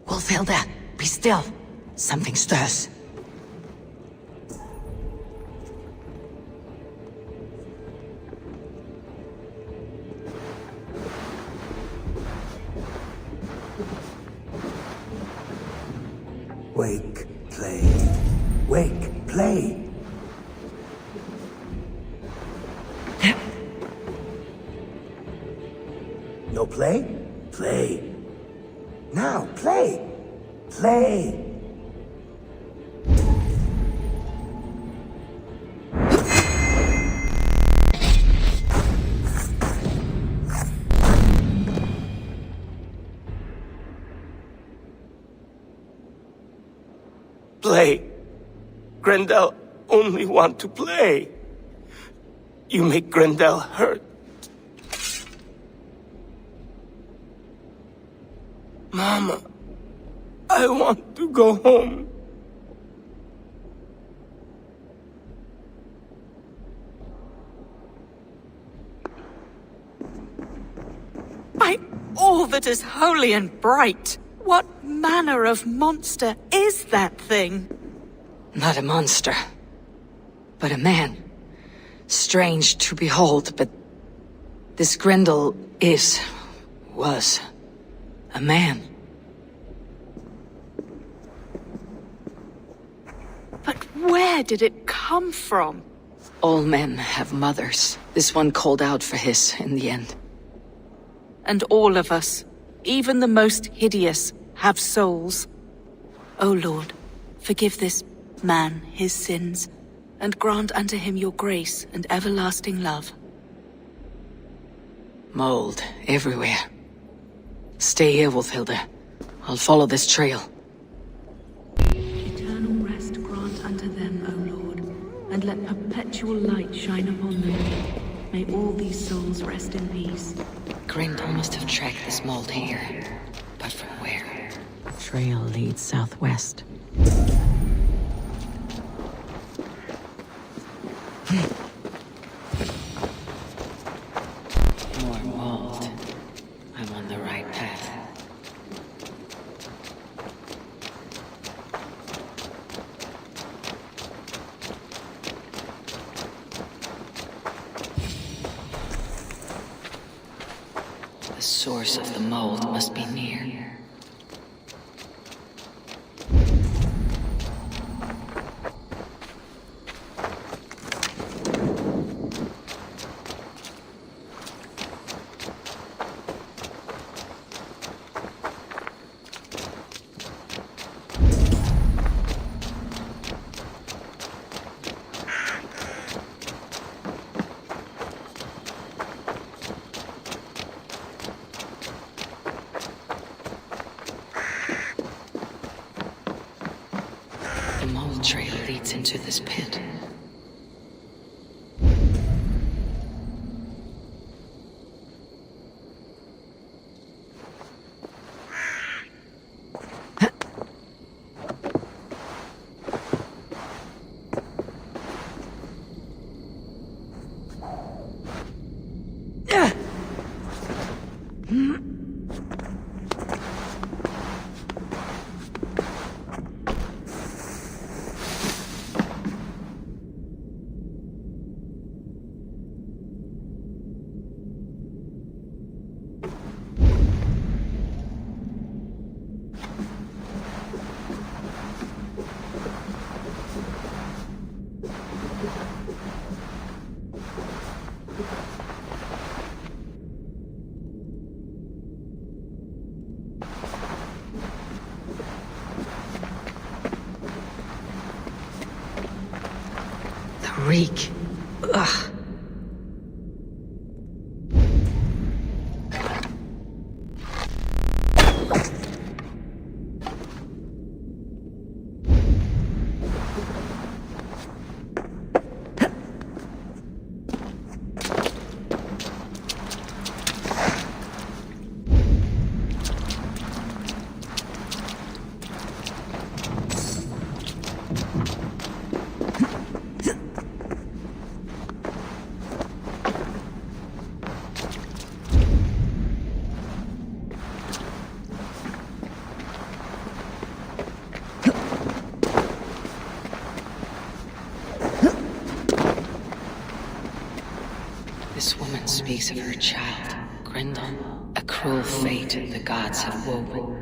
Wolfhilda, be still. Something stirs. Wake, play. Wake, play. No play? Play. Now, play! Play! Play. Grendel only want to play. You make Grendel hurt. Mama, I want to go home. By all that is holy and bright, what manner of monster is that thing? Not a monster, but a man. Strange to behold, but this Grendel was a man. But where did it come from? All men have mothers. This one called out for his in the end. And all of us, even the most hideous, have souls. O Lord, forgive this man his sins, and grant unto him your grace and everlasting love. Mold everywhere. Stay here, Wolfhilda. I'll follow this trail. Eternal rest grant unto them, O Lord, and let perpetual light shine upon them. May all these souls rest in peace. Grendel must have tracked this mold here. But from where? The trail leads southwest. More mold. I'm on the right path. The source of the mold must be near. trail leads into this pit. Reek. Ugh. This woman speaks of her child, Grendel, a cruel fate the gods have woven.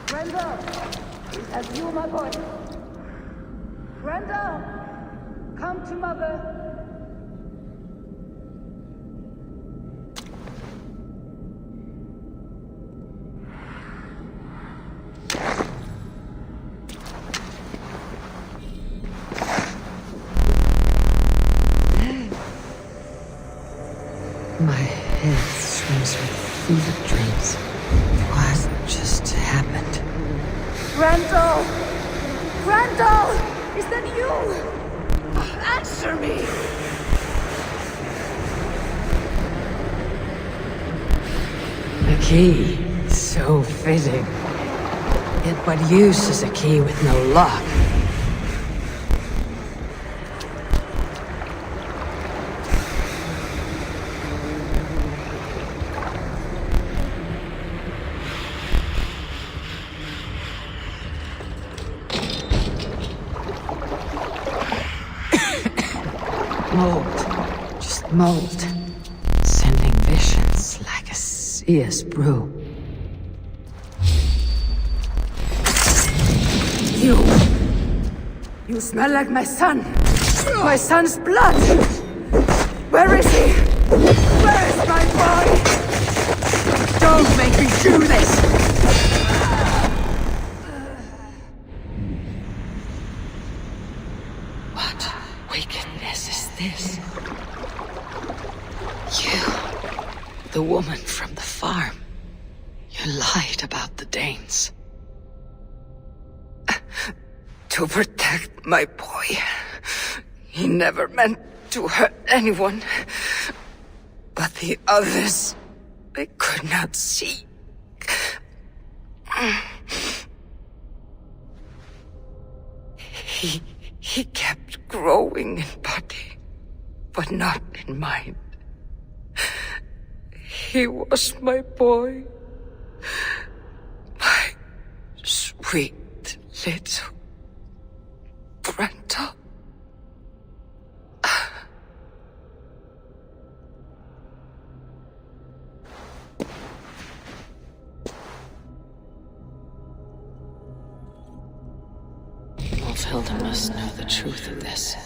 Grendel! Is that you, my boy? Grendel! Come to mother! My head swims with fever dreams. What just happened? Grendel! Grendel! Is that you? Answer me! A key. So fitting. Yet what use is a key with no lock? Mold, sending visions like a seer's brew. You smell like my son. My son's blood. Where is he? Where is my boy? Don't make me do this! What wickedness is this? You, the woman from the farm. You lied about the Danes. To protect my boy. He never meant to hurt anyone. But the others, they could not see. He kept growing in body, but not in mind. He was my boy. My sweet little Grendel. Hilda must know the truth of this.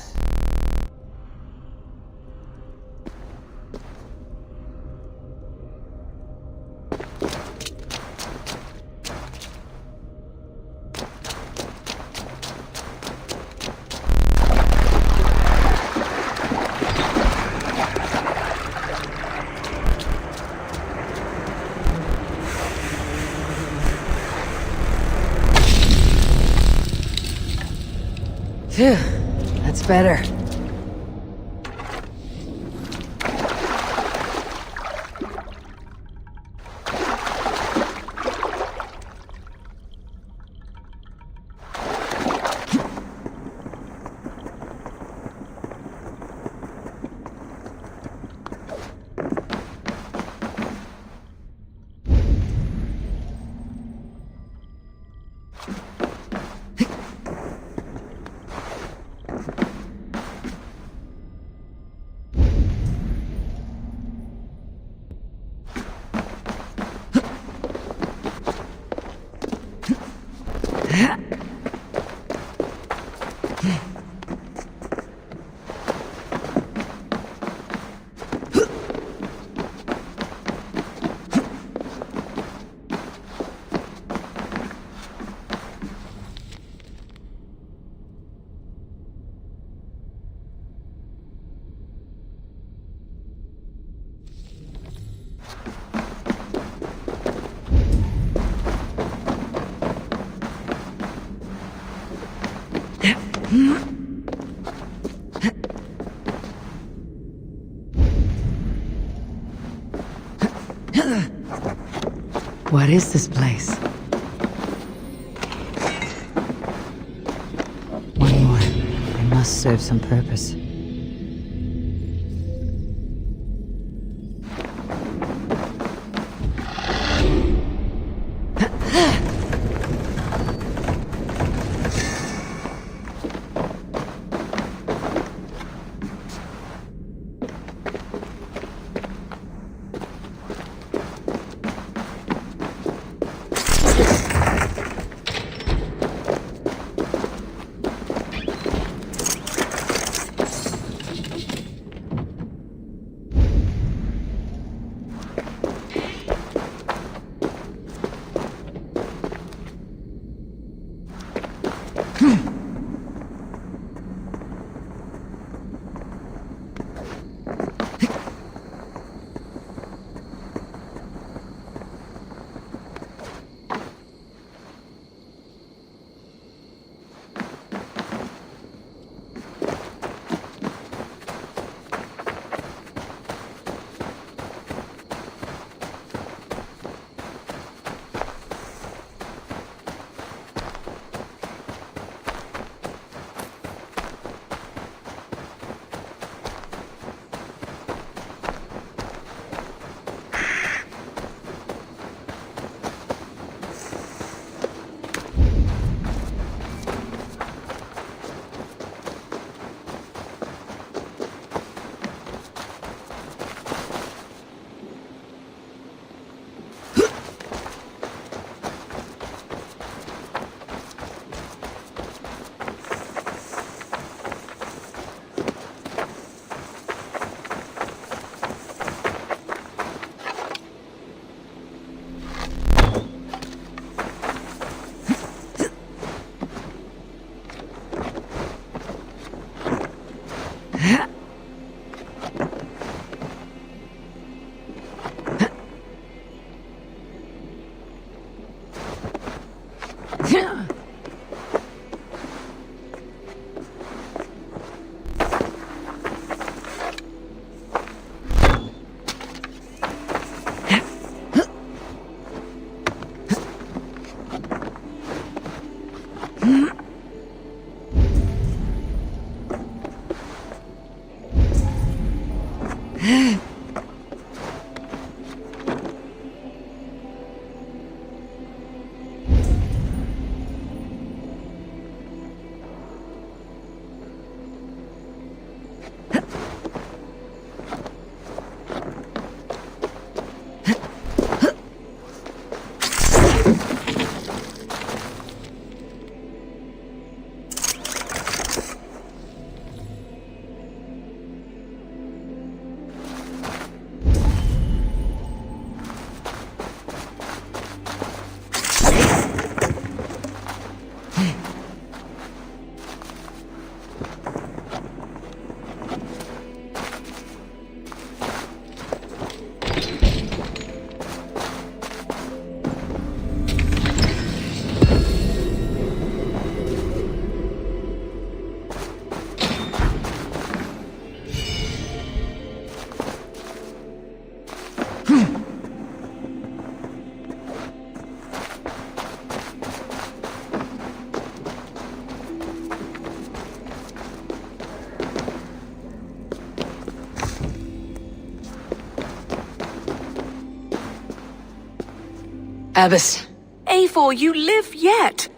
Phew, that's better. What is this place? One more. It must serve some purpose. Abbess. Eivor, you live yet.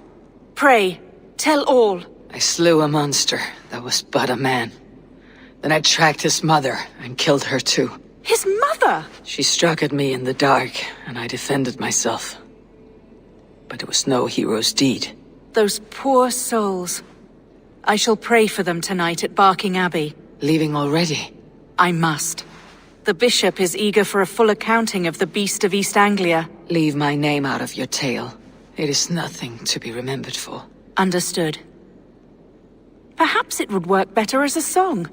Pray, tell all. I slew a monster that was but a man. Then I tracked his mother and killed her too. His mother? She struck at me in the dark, and I defended myself. But it was no hero's deed. Those poor souls. I shall pray for them tonight at Barking Abbey. Leaving already? I must. The bishop is eager for a full accounting of the Beast of East Anglia. Leave my name out of your tale. It is nothing to be remembered for. Understood. Perhaps it would work better as a song.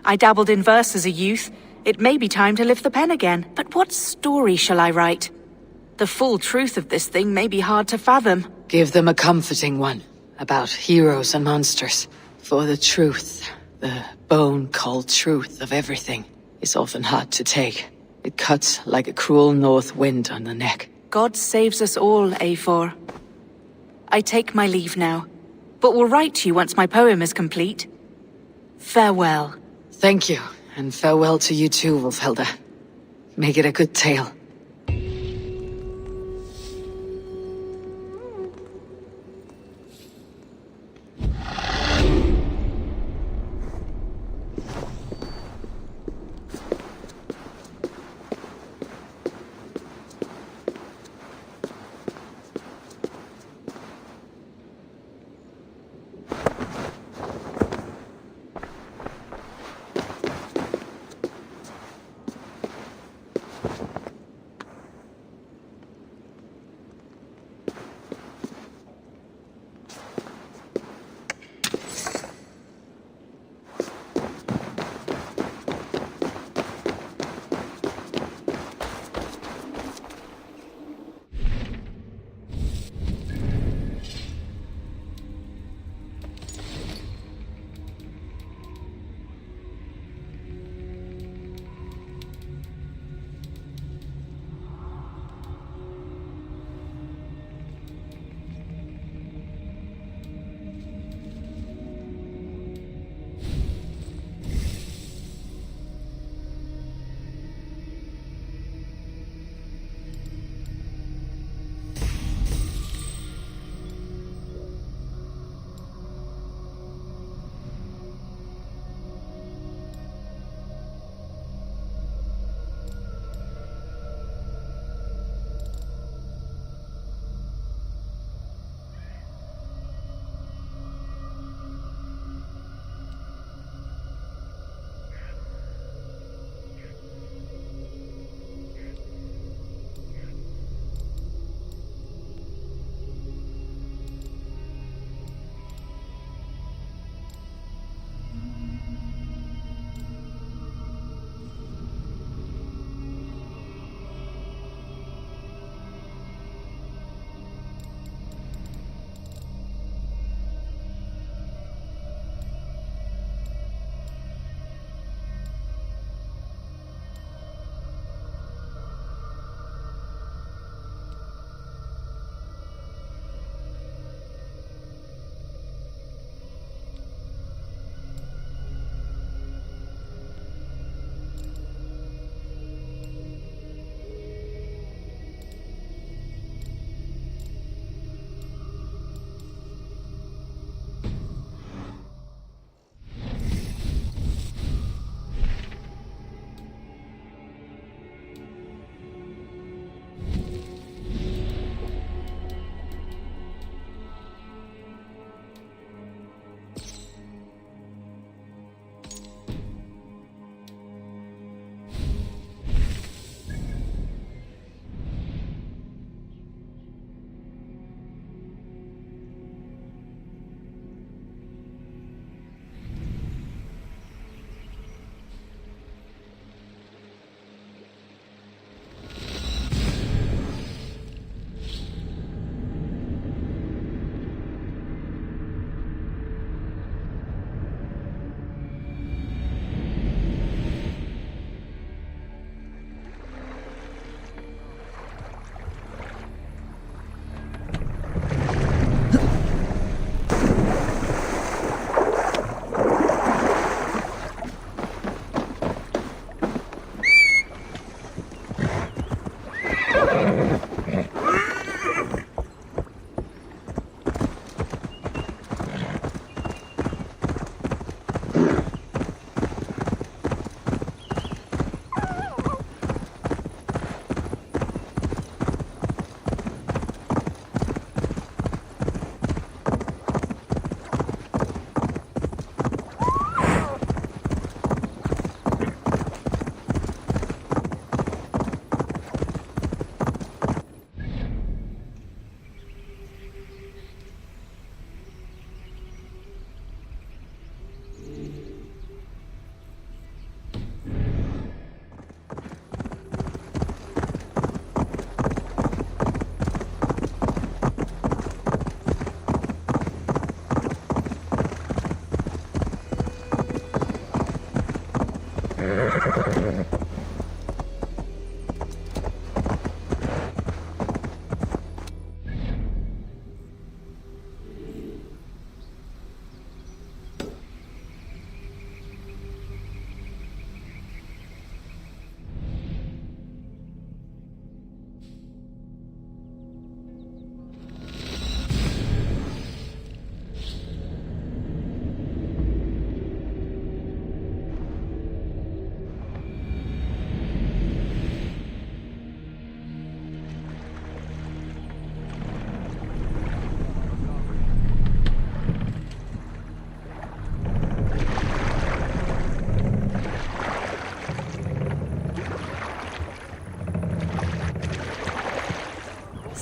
I dabbled in verse as a youth. It may be time to lift the pen again. But what story shall I write? The full truth of this thing may be hard to fathom. Give them a comforting one, about heroes and monsters. For the truth, the bone-cold truth of everything, is often hard to take. It cuts like a cruel north wind on the neck. God saves us all, Eivor. I take my leave now, but will write to you once my poem is complete. Farewell. Thank you, and farewell to you too, Wolfhelda. Make it a good tale.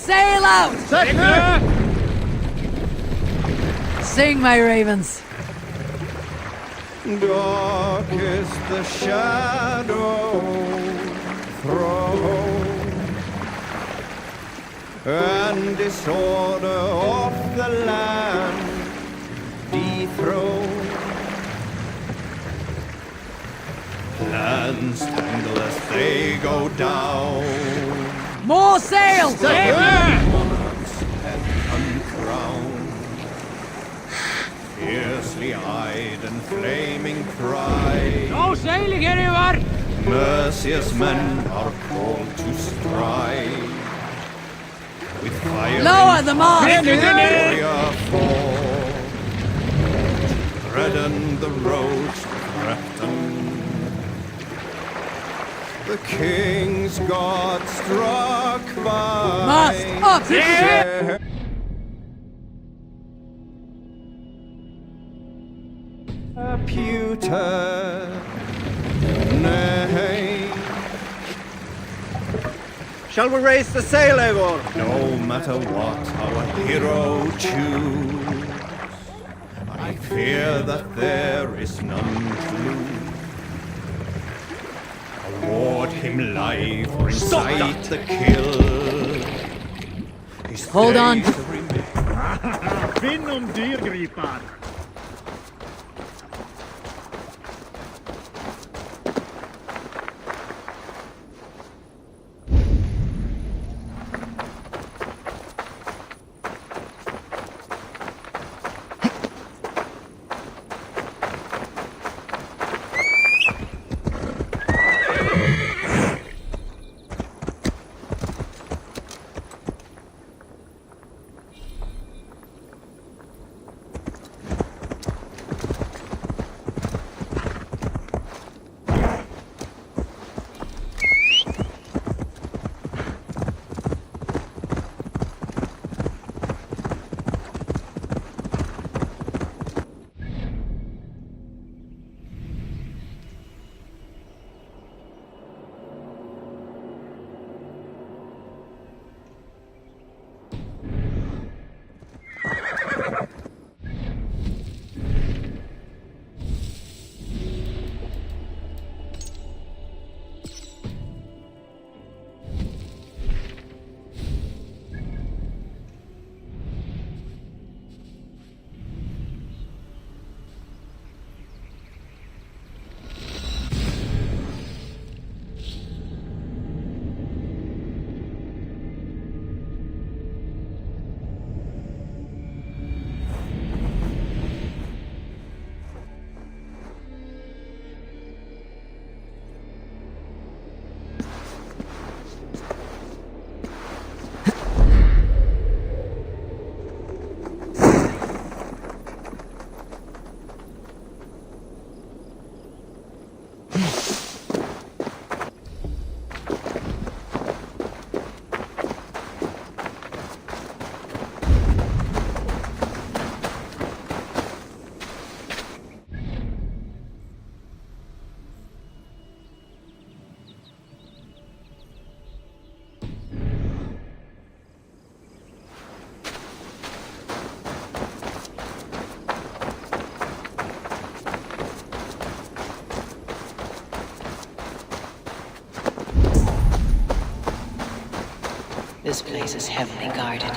Sail out! Sing, my ravens. Dark is the shadow thrown, and disorder of the land dethroned. Lands tangle as they go down. More sail! Monarchs head uncrowned, fiercely eyed and flaming pride. No sailing anywhere! Merciless men are called to strive. With fire Lower the mast! warrior fall, to threaten the roads to Repton. The king's god struck by Mast up! yeah. Pewter, nay. Shall we raise the sail, Eivor? No matter what our hero choose, I fear that there is none true. Award him life or incite the kill. His Hold on. days remain. Finn om dyrgripar. This place is heavily guarded.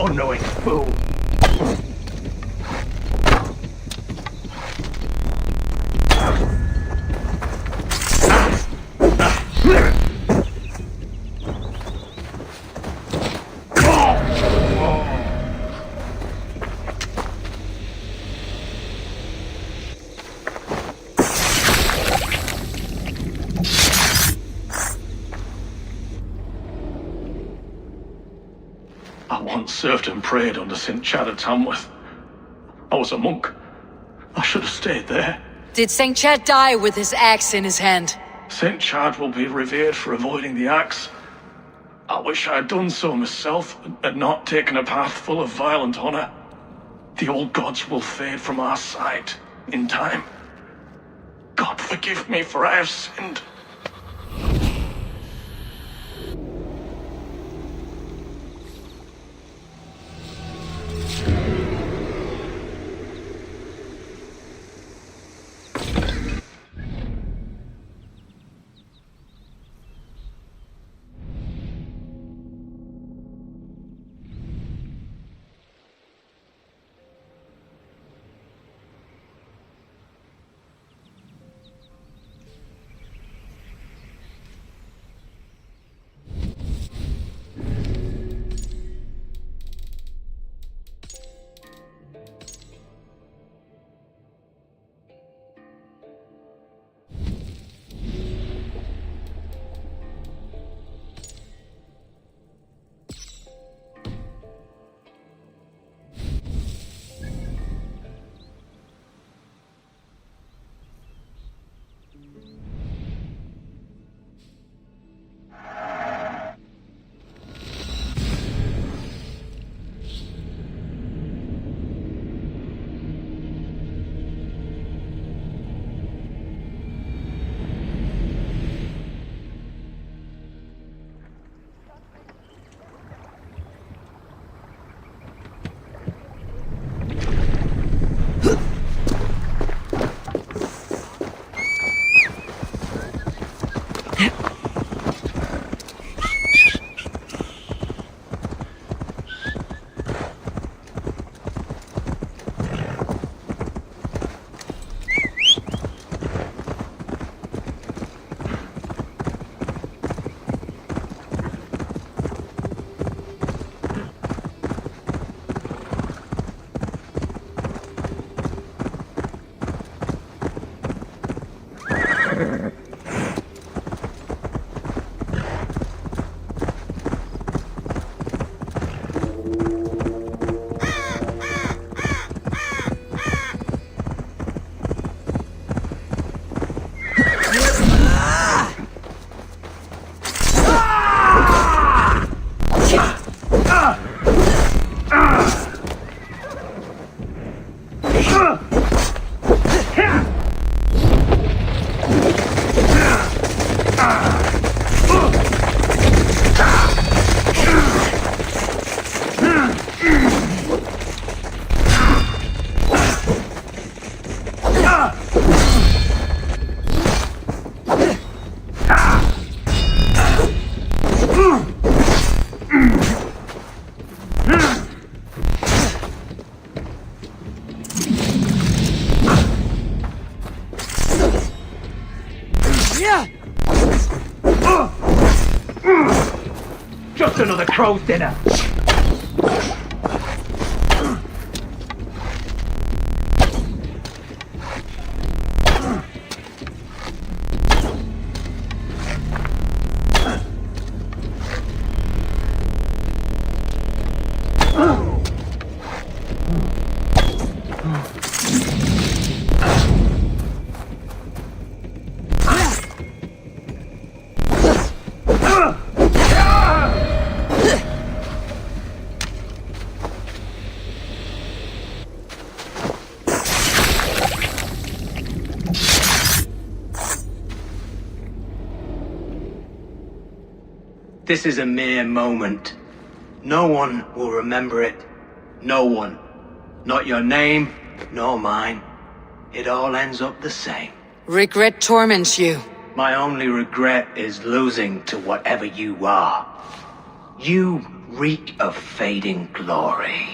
Unknowing fool. I once served and prayed under St. Chad of Tamworth. I was a monk. I should have stayed there. Did St. Chad die with his axe in his hand? St. Chad will be revered for avoiding the axe. I wish I had done so myself, and not taken a path full of violent honor. The old gods will fade from our sight in time. God forgive me, for I have sinned. Just another crow's dinner. This is a mere moment. No one will remember it. No one. Not your name, nor mine. It all ends up the same. Regret torments you. My only regret is losing to whatever you are. You reek of fading glory.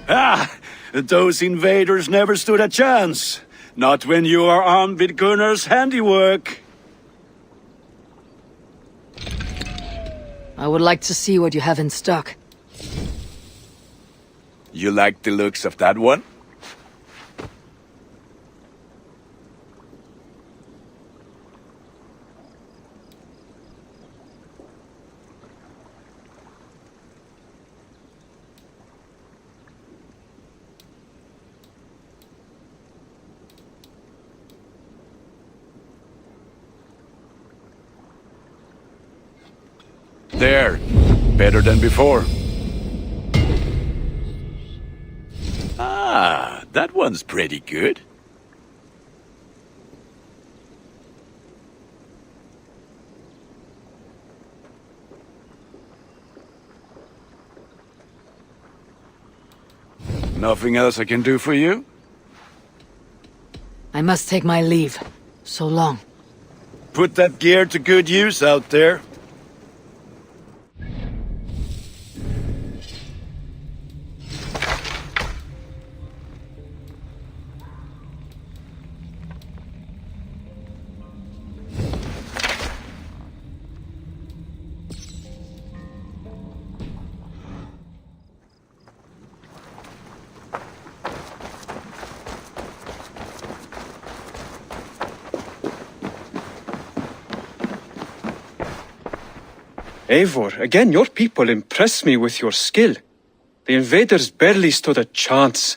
Ah! Those invaders never stood a chance. Not when you are armed with Gunnar's handiwork. I would like to see what you have in stock. You like the looks of that one? There. Better than before. Ah, that one's pretty good. Nothing else I can do for you? I must take my leave. So long. Put that gear to good use out there. Eivor, again, your people impress me with your skill. The invaders barely stood a chance.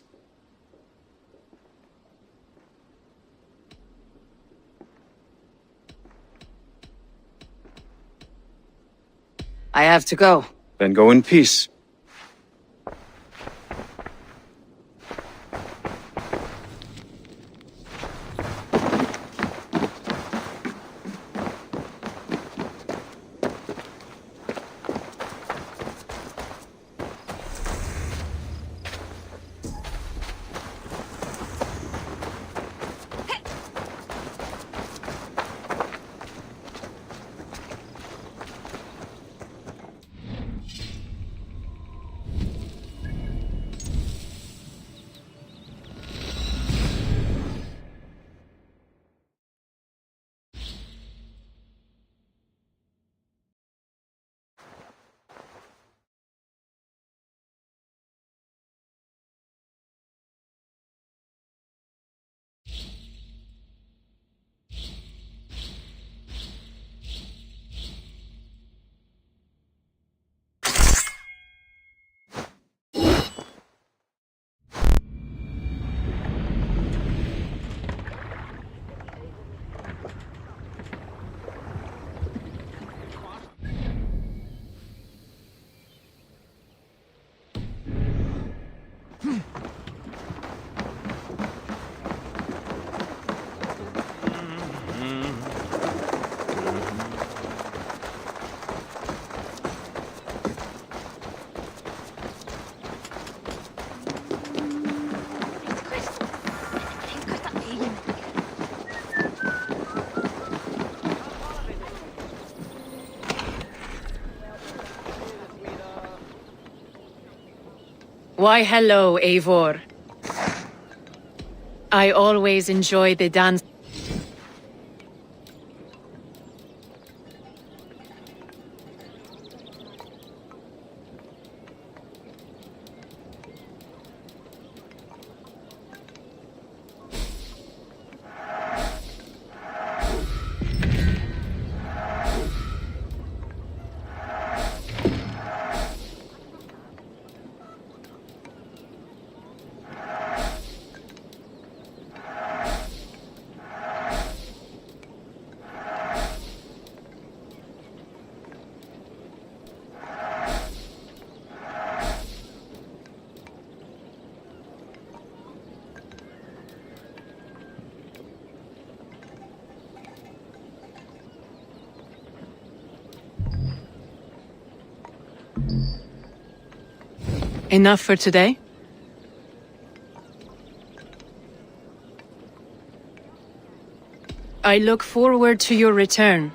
I have to go. Then go in peace. Why, hello, Eivor. I always enjoy the dance. Enough for today? I look forward to your return.